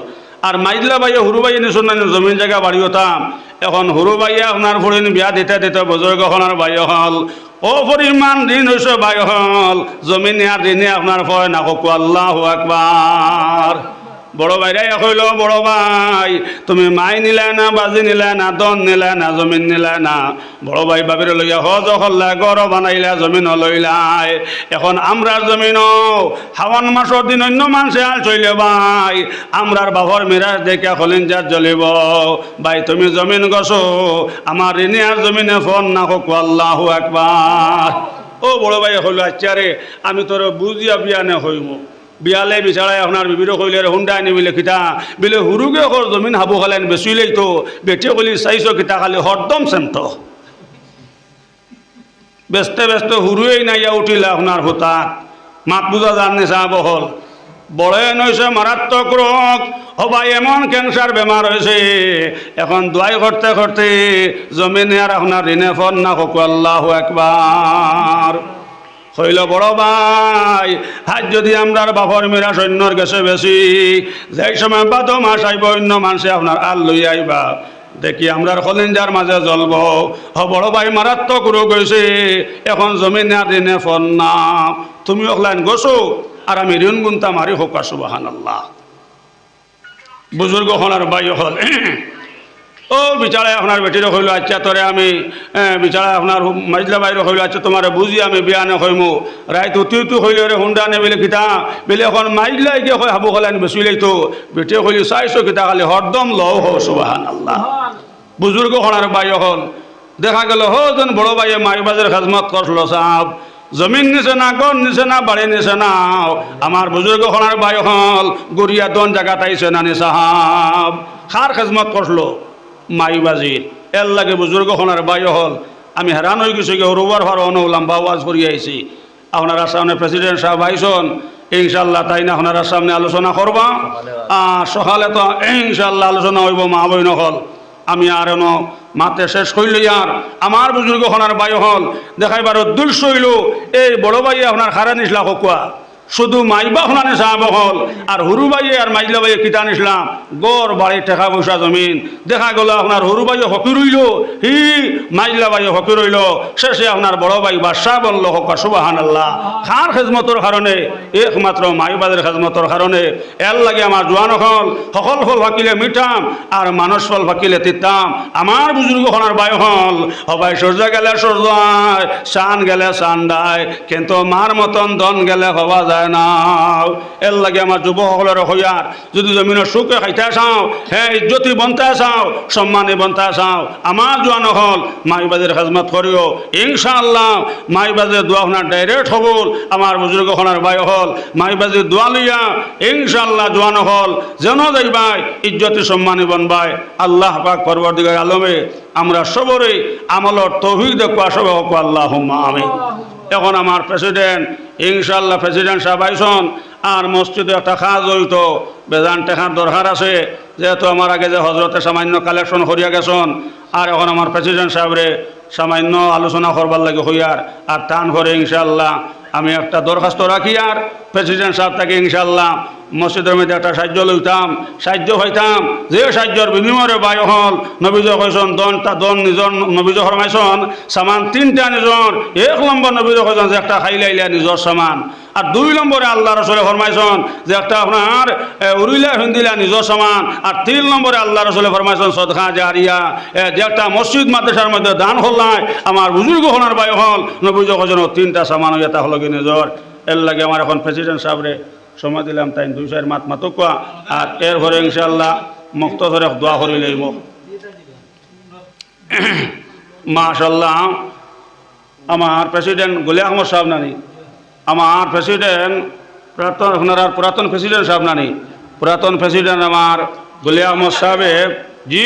আর মাইজলা বাইয়ে হুরু বাইয়ে নিশুন না জমিন জায়গা বাড়িওতাম এখন হুরু বাইয়া আপনার ফরিন বিয়া দিতে দিতে বুজুর্গ হলার বাইয় হল ও পরিমাণ ঋণ হয়েছে বাই হল জমিনে আর ঋণে আপনার ভয় না হোক আল্লাহু আকবার বড় ভাইরাই কইল বড় ভাই তুমি মাই নিলে না বাজি নিলে না দন নিলে না জমিন নিলে না বড় ভাই বাবির লইয়া হজ হল্লা গড় বানাইলা জমিন লইলাই এখন আমরার জমিন হাওয়ান মাসের দিন অন্য মানুষে আল চইলে ভাই আমরার বাবর মিরাজ দেখে হলিন যার জ্বলিব ভাই তুমি জমিন গছো আমার ঋণে আর জমিনে ফোন না হোক আল্লাহু আকবার ও বড় ভাই হইল আচ্ছা রে আমি তোর বুঝিয়া বিয়ানে হইব বিয়ালে বিচারায় আপনার বিবির কইলে হুন্ডা আনি বলে কিতা বিলে হুরুগে ওর জমিন হাবু খালেন বেচুইলেই তো বেটে কলি চাইছ কিতা খালি হরদম চেন্ত ব্যস্তে ব্যস্ত হুরুয়েই নাইয়া উঠিলে আপনার হুতাত মাত বুঝা জাননি চাব হল বড়ে নইছে মারাত্মক রোগ হবাই এমন ক্যান্সার বেমার হয়েছে এখন দোয়াই করতে করতে জমিনে আর আপনার ঋণে ফোন না হোক আল্লাহু আকবার হইল বড় ভাই আজ যদি আমরার বাপর মেরা সৈন্যর গেছে বেশি যেই সময় বাদ মাস আইব অন্য মানুষে আপনার আল লই আইবা দেখি আমরার কলিঞ্জার মাঝে জ্বলব বড় ভাই মারাত্মক রোগ হয়েছে এখন জমিনে আর দিনে ফোন না তুমি অকলাইন গোসো আর আমি ঋণ গুনতা মারি হোক সুবহানাল্লাহ বুজুর্গ হলার ভাই হল ও বিচারায় আপনার বেটির হইল আচ্ছা তোরে আমি বিচারায় আপনার মাইজলা বাইর হইল আচ্ছা তোমার বুঝি আমি বিয়ানে হইমু রাইত তুই হইল রে হুন্ডা নে বলে কিতা বলে এখন মাইজলাই গিয়ে হয় হাবু খালেন বেচুইলেই তো বেটে হইল চাইছো কিতা খালি হরদম লও হো সুবহানাল্লাহ বুজুর্গ হলার বাই হল দেখা গেল হজন বড় ভাইয়ে মাইবাজের খাজমত করলো সাহেব জমিন নিছে না গন নিছে না বাড়ি নিছে না আমার বুজুর্গ হলার বাই হল গড়িয়া দন জায়গা তাইছে না নি সাহাব খার খাজমত করলো মাইবাজির এর লাগে বুজুর্গ হনার বাই হল আমি হেরান হয়ে গেছি রোবার ভার অনুলাম বাওয়াজ করিয়ে আইছি আপনারা সামনে প্রেসিডেন্ট সাহেব আইসন ইনশাল্লাহ তাই না আপনারা সামনে আলোচনা করবা সকালে তো ইনশাল্লাহ আলোচনা হইব মা বই নহল আমি আর মাতে শেষ করল আর আমার বুজুর্গ হনার বাই হল দেখাইবার উদ্দেশ্য হইল এই বড় ভাই আপনার খারা নিসলা হকুয়া শুধু মাইবা হলানে সাহাব হল আর হুরু বাইয়ে আর মাইজলা বাইয়ে কিতান ইসলাম গড় বাড়ি টেকা পয়সা জমিন দেখা গেল আপনার হুরু বাইয়ে হকি রইল হি মাইজলা বাইয়ে হকি রইল শেষে আপনার বড় ভাই বাদশাহ বলল হক সুবহানাল্লাহ খার খেজমতর কারণে একমাত্র মাইবাদের খেজমতর কারণে এর লাগে আমার জোয়ান হল সকল ফল ফাঁকিলে মিঠাম আর মানুষ ফল ফাঁকিলে তিতাম আমার বুজুর্গ হনার বাই হল হবাই সূর্য গেলে সূর্যায় চান গেলে চান্দায় কিন্তু মার মতন দন গেলে হওয়া যায় না এর লাগে আমার যুবকসকলের হইয়ার যদি জমিনের সুখে খাইতে চাও হ্যাঁ ইজ্জতি বনতে চাও সম্মানে বনতে চাও আমার জোয়ান হল মাইবাজের খেজমত করিও ইনশাআল্লাহ মাইবাজের দোয়া হনার ডাইরেক্ট হবল আমার বুজুর্গ হনার বাই হল মাইবাজের দোয়া লইয়া ইনশাআল্লাহ জোয়ান হল যেন যাইবাই ইজ্জতি সম্মানে বনবাই আল্লাহ পাক পরবর্তীকার আলমে আমরা সবরে আমলর তৌফিক দেখবা সবে হোক আল্লাহুম্মা আমিন এখন আমার প্রেসিডেন্ট ইনশাআল্লাহ প্রেসিডেন্ট সাহেব আইসন আর মসজিদে একটা কাজ হইত বেজান টেকার দরকার আছে যেহেতু আমার আগে যে হজরতে সামান্য কালেকশন করিয়া গেছেন আর এখন আমার প্রেসিডেন্ট সাহেবরে সামান্য আলোচনা করবার লাগে হইয়ার আর টান করে ইনশাআল্লাহ আমি একটা দরখাস্ত রাখি আর প্রেসিডেন্ট সাহেব থেকে ইনশাল্লাহ মসজিদের মধ্যে একটা সাহায্য লইতাম, সাহায্য হইতাম, যে সাহায্যের বিনিময়ে বায়ু হল নবীজ কইসন দন নিজর নবীজ ফরমাইছন সামান 3টা নিজর, 1 নম্বর নবীজ কইসন যে একটা খাইলাইলা নিজর সামান, আর 2 নম্বরে আল্লাহ রসুলে ফরমাইছন যে একটা আপনার উড়িলা হিন্দিলা নিজর সামান, আর 3 নম্বরে আল্লাহ রসুলে ফরমাইছন সদকা জারিয়া, যে একটা মসজিদ মাদ্রাসার মধ্যে দান হল্লাই আমার বুজুর্গ হনার বায়ু হল নবীজ কইসন 3টা সামান এটা হলো কি নিজর। এর লাগে আমার এখন প্রেসিডেন্ট সাহেবরে সময় দিলাম তাই 2 মাত মাতুকা, আর এরপরে ইনশাল্লাহ মুক্ত ধরে দোয়া করি লইব। মাশাল্লাহ আমার প্রেসিডেন্ট গুলি আহমদ সাহেব নানি, আমার প্রেসিডেন্ট আপনার পুরাতন প্রেসিডেন্ট সাহেব নানি, পুরাতন প্রেসিডেন্ট আমার গুলি আহমদ সাহেব জি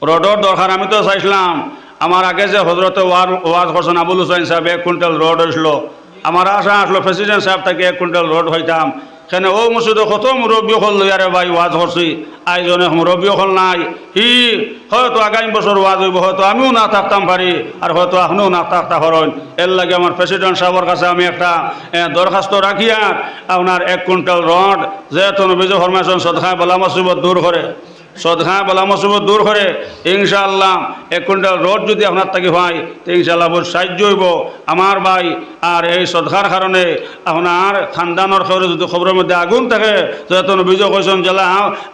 রোডর দরকার। আমি তো চাইছিলাম আমার আগে যে হজরতে ওয়াজ করছেন আবুল হুসাইন সাহেব 1 কুইন্টাল রোড হয়েছিল, আমার আশা আসলো প্রেসিডেন্ট সাহেব থেকে 1 কুইন্টাল রোড হইতাম। কেন ও মসজিদে কত মুরব্বী হল লইয়ারে ভাই ওয়াজ করছি, আইজনে মুরব্বী হল নাই, হি হয়তো আগামী বছর ওয়াজ হইব, হয়তো আমিও না থাকতাম পারি, আর হয়তো আপনিও না থাকতে পারেন। এর লাগে আমার প্রেসিডেন্ট সাহেবের কাছে আমি একটা দরখাস্ত রাখি, আর আপনার 1 কুইন্টাল রড যেহেতু নবীজ ফরমাইছেন সদকা বলা মুসিবত দূর করে, সদকা বলা মুসিবত দূর করে, ইনশাআল্লাহ 1 কুইন্টাল রড যদি আপনার থাকি হয় তো ইনশাআল্লাহ বহুত সাহায্য হইব আমার ভাই। আর এই সদকার কারণে আপনার খানদানোর খবরে যদি খবরের মধ্যে আগুন থাকে, যেহেতু নবীজ কইছেন জেলা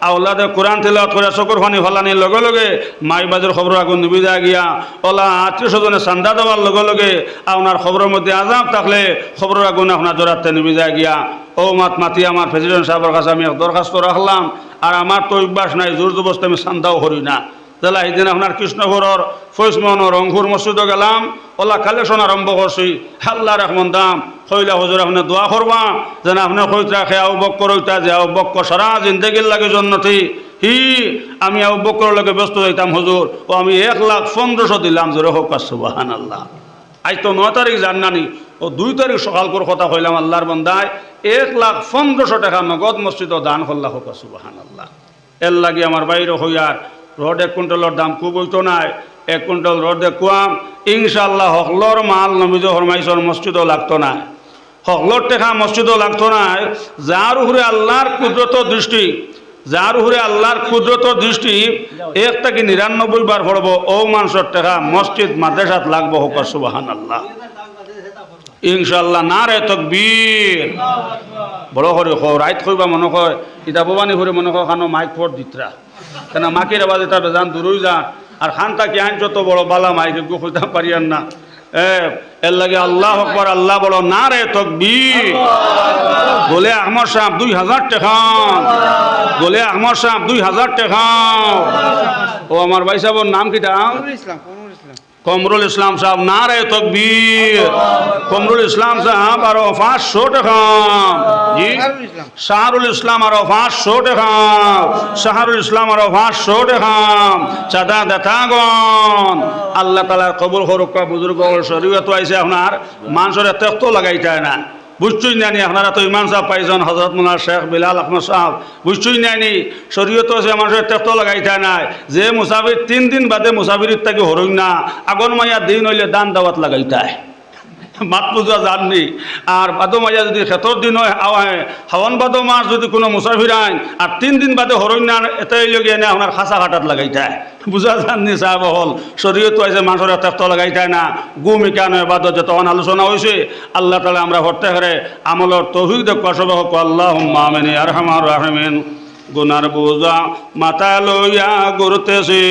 আওলাদে কোরআন তিলাওয়াত করে চকুর পানি ফলানির লগে লগে মাই বাজের খবর আগুন নিবি যায় গিয়া, ওলা আত্মীয় স্বজনে চান্দা দেওয়ার লগে লগে আপনার খবরের মধ্যে আজাব থাকলে খবরের আগুন আপনার জোরাতে নিবি যায় গিয়া। ও মাতি আমার প্রেসিডেন্ট সাহেবের কাছে আমি দরখাস্ত রাখলাম। আর আমার তো অভ্যাস নাই জোর জবস্তি আমি চান্দাও করি না, জেলা সেদিন আপনার কৃষ্ণপুরের ফৈজমোহনের রংপুর মসজিদে গেলাম, ওলা কালেকশন আরম্ভ করছি। আল্লাহ রহমান দাম কইলা হুজুর আপনি দোয়া করবা যেন আপনি কইত রাখে আউ বক্কর হইতা যে আউ বক্কর সারা জিন্দগির লাগে জন্নতি, হি আমি আউ বক্কর লগে ব্যস্ত হইতাম হুজুর, ও আমি 1,15,000 দিলাম, জোরে হোক সুবহানাল্লাহ। আজ তো 9 তারিখ জাননানি, ও 2 তারিখ সকাল করে কথা কইলাম আল্লাহর বান্দায় 1,15,000 টাকা নগদ মসজিদ দান করলা, হোক সুবহানাল্লাহ। এর লাগে আমার বাইরে হইয়ার রড 1 কুইন্টালের দাম খুব হইতো নাই, 1 কুইন্টাল রড দেখুয়াম ইনশাআল্লাহ হকলর মাল নবীজ ফরমাইছর মসজিদও লাগতো না, হকলর টেকা মসজিদও লাগতো না। যার উপরে আল্লাহর কুদরত দৃষ্টি, যার উপরে আল্লাহর কুদরত দৃষ্টি 1 থেকে 99 বার পড়ব, ও মানুষের টেকা মসজিদ মাদ্রাসাত লাগবো, হোক সুবহানাল্লাহ ইনশাআল্লাহ। নারে তাকবীর, বড় করে রাইত কইবা মনে কয় ইটা ভবানী করে মনে কয় খানো মাইক ফোর দিতরা, কেন মাকির আবাজ এটা বেজান দূরই যান, আর খানটা কি আইন যত বড় বালা মাইকে গো কইতে পারিয়ান না। এর লাগে আল্লাহ আকবার, আল্লাহ বলো নারে তাকবীর। বলে আহমদ সাহেব 2000 টাকা, বলে আহমদ সাহেব 2000 টাকা। ও আমার ভাই সাহেবের নাম কিটা? কমরুল ইসলাম সাহেব, নারে তাকবীর। কমরুল ইসলাম সাহেব আরো 500 টাকা। জি শাহরুল ইসলাম আরো 500 টাকা, শাহরুল ইসলাম আরো 500 টাকা। চাঁদা দেখাগন আল্লাহ তাআলা কবুল করুক। বুজুর্গ শরীয়ত আইছে আপনার মানুষের তেক্ত লাগাইতে না, বুঝছুই নানি আপনারা তো ইমাম সাহেব পাইছেন হজরত মুন্নার শেখ বিলাল আহমদ সাহেব, বুঝছুই নানি শরীয়ত আছে মানুষের তেক্ত লাগাইতে নাই। যে মুসাফির 3 দিন বাদে মুসাফিরের থেকে হরই না, আগন মাইয়া দিন হইলে দান দাওয়াত লাগাইতায়, মাত পূজা জাননি। আর বাদো মাইয়া যদি খেতর দিন হয় হাওয়ান বাদো মাস যদি কোনো মুসাফির আইন আর 3 দিন বাদে হরই না, এটাই লগে এনে আপনার খাসা কাটাত লাগাইতায়, বুঝা জাননি সাহেব হল। শরীয়ত আছে মানুষের তেক্ত লাগাইতায় না। গুমিকা নয় বাদত যত আলোচনা হয়েছে আল্লাহ তাআলা আমরা হরতে করে আমলর তৌফিক দেখবা সব হোক আল্লাহুম্মা আমিন ইয়া আরহামার রাহিমিন। গুনার বোঝা মাথা লইয়া ঘুরতেছি,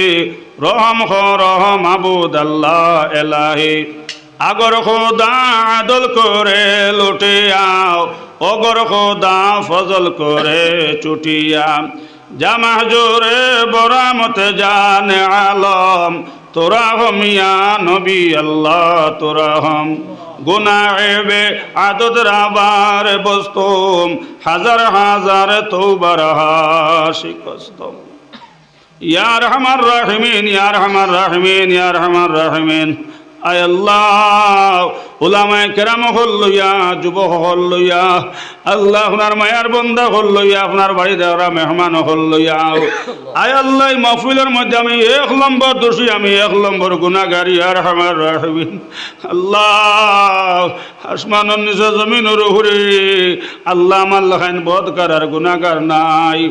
রহম রহম মাবুদ আল্লাহ এলাহি। আগর খোদা আদল করে লুটিয়াও, অগর খোদা ফজল করে চুটিয়া। জামা জোরে বরামতে জানে আলম, তোরা হম ইয়া নবী আল্লাহ তোরা হম। গুনাহে আদত রাবার বস্তুম, হাজার হাজার তওবার শিকস্তম। ইয়া রহমান রাহিমিন, ইয়া রহমান রাহিমিন, ইয়া রহমান রাহিমিন। আয় আল্লাহ উলামায়ে কেরাম হল লইয়া, যুবক হল লইয়া, আল্লাহ আপনার মায়ার বন্দা হল লইয়া, আপনার বাড়ি দেওয়া মেহমান হল লইয়া। আয় আল্লাহ মাহফিলের মধ্যে আমি 1 নম্বর দোষী, আমি 1 নম্বর গুনাহগার। ইয়া রহমান রাহিমিন। আল্লাহ আসমানের নিচে জমিনের উপরে আল্লাহ আমার লাখাইন বদকার আর গুনাহগার নাই।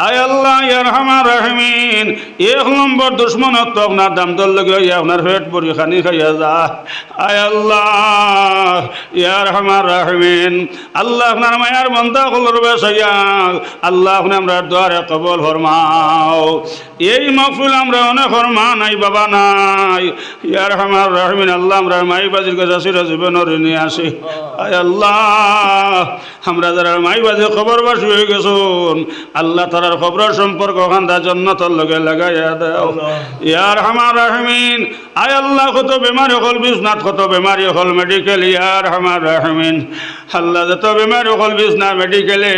আয় আল্লাহ ইয়া আরহামার রাহিমিন, এক নম্বর দুশ্মনত তো আপনার দাম দল লগে আপনার পেট ভরি খানি খাইয়া যা। আয় আল্লাহ ইয়া আরহামার রাহিমিন, আল্লাহ আপনার মায়ার বান্দা হলর বেসাইয়া আল্লাহ আপনি আমরা দোয়ারে কবুল ফরমাও। এই মাহফিল আমরা অনেক মা নাই বাবা নাই, ইয়া আরহামার রাহিমিন আল্লাহ আমরা মাই বাজির কাছে সিরা জীবনের নিয়ে আসি। আয় আল্লাহ আমরা যারা মাই বাজে খবর বাসি হয়ে গেছুন আল্লাহ তারার খবর সম্পর্ক খান্দা জান্নাতের লগে লাগাইয়া দাও। ইয়া আরহামার রাহিমিন, আয় আল্লাহ কত বেমারি হল বিছনাত, কত বেমারি হল মেডিকেল, ইয়া আরহামার রাহিমিন আল্লাহ যত বেমারি হল বিছনা মেডিকেলে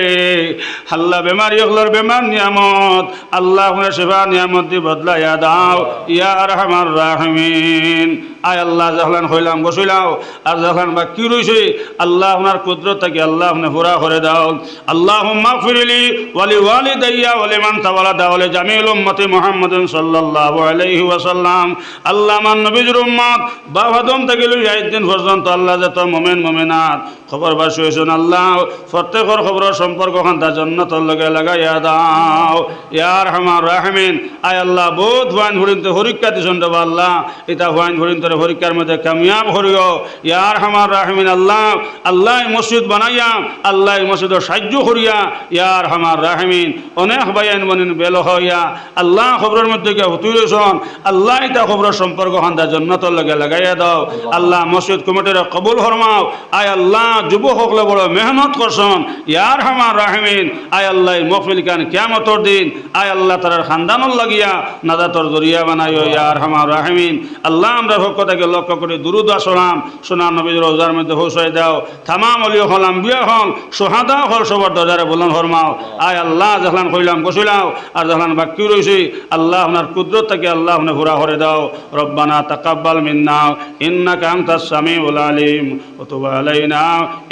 আল্লাহ বেমারি হলর বেমার নিয়ামত আল্লাহ আপনার সেবা নিয়ামত দি বদলাইয়া দাও। ইয়া আরহামার রাহিমিন, আয় আল্লাহ যখন হইলাম বসইলাও আর যখন বাকি রয়েছে আল্লাহ আপনার কুদরত থেকে আল্লাহ আপনি পুরা করে দাও। আল্লাহুম্মা গফিরলি ওয়ালি ওয়ালিদাইয়া ওয়া লিমান তাওয়ালাদা ওয়া লিজামিল উম্মতি মুহাম্মাদিন সাল্লাল্লাহু আলাইহি ওয়াসাল্লাম। আল্লাহ আমার নবীর উম্মত বাপ আদম থেকে লইয়া দিন পর্যন্ত আল্লাহ যত মুমিন মুমিনাত খবর বাসি হয়েছেন আল্লাহ প্রত্যেকের খবরের সম্পর্ক খান্তা জান্নাতের লগে লাগাইয়া দাও। ইয়া আরহামার রাহিমিন, আয় আল্লাহ বহুত হুয়াইন ভরিতে পরীক্ষা দিছেন রে আল্লাহ, এটা হুয়াইন ভরিতে পরীক্ষার মধ্যে কামিয়াব করিও। ইয়া আরহামার রাহিমিন আল্লাহ আল্লাহ মসজিদ বানাইয়া আল্লাহ মসজিদের সাহায্য করিয়া। ইয়া আরহামার রাহিমিন অনেক বাইন বনিন বেল হইয়া আল্লাহ খবরের মধ্যে গিয়ে হুতুই রয়েছেন আল্লাহ এটা খবরের সম্পর্ক খান্তা জান্নাতের লগে লাগাইয়া দাও। আল্লাহ মসজিদ কমিটির কবুল ফরমাও। আয় আল্লাহ যুবক সকলে বড় মেহনত করছেন। ইয়া আরহামার রাহিমিন, আয় আল্লাহ মহফিল কান কিয়ামতের দিন আয় আল্লাহ তার খানদানর লাগিয়া নাজাতর জরিয়া বানাইও। ইয়া আরহামার রাহিমিন আল্লাহ আমরা পক্ষ থেকে লক্ষ্য করে দুরুদ আসলাম সোনার নবীর রোজার মধ্যে পৌঁছাই দাও। তামাম অলি হল আম্বিয়া হল সোহাদা হল সবার দরজারে বলন ফরমাও। আয় আল্লাহ যখন কইলাম বসিলাও আর যখন বাকি রয়েছি আল্লাহ আপনার কুদরত থেকে আল্লাহ আপনি পুরা করে দাও। রব্বানা তাকাব্বাল মিন্না ইন্নাকা আনতাস সামিউল আলিম ওয়া তুব আলাইনা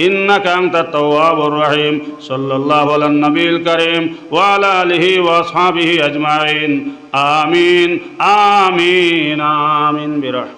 ইন্নাকা আনতাত তাওয়াবুর রহিম। সাল্লাল্লাহু আলান নবিয়িল কারীম ওয়া আলা আলিহি ওয়া আসহাবিহি আজমাইন। আমিন আমিন আমিন বিরহমাতিকা।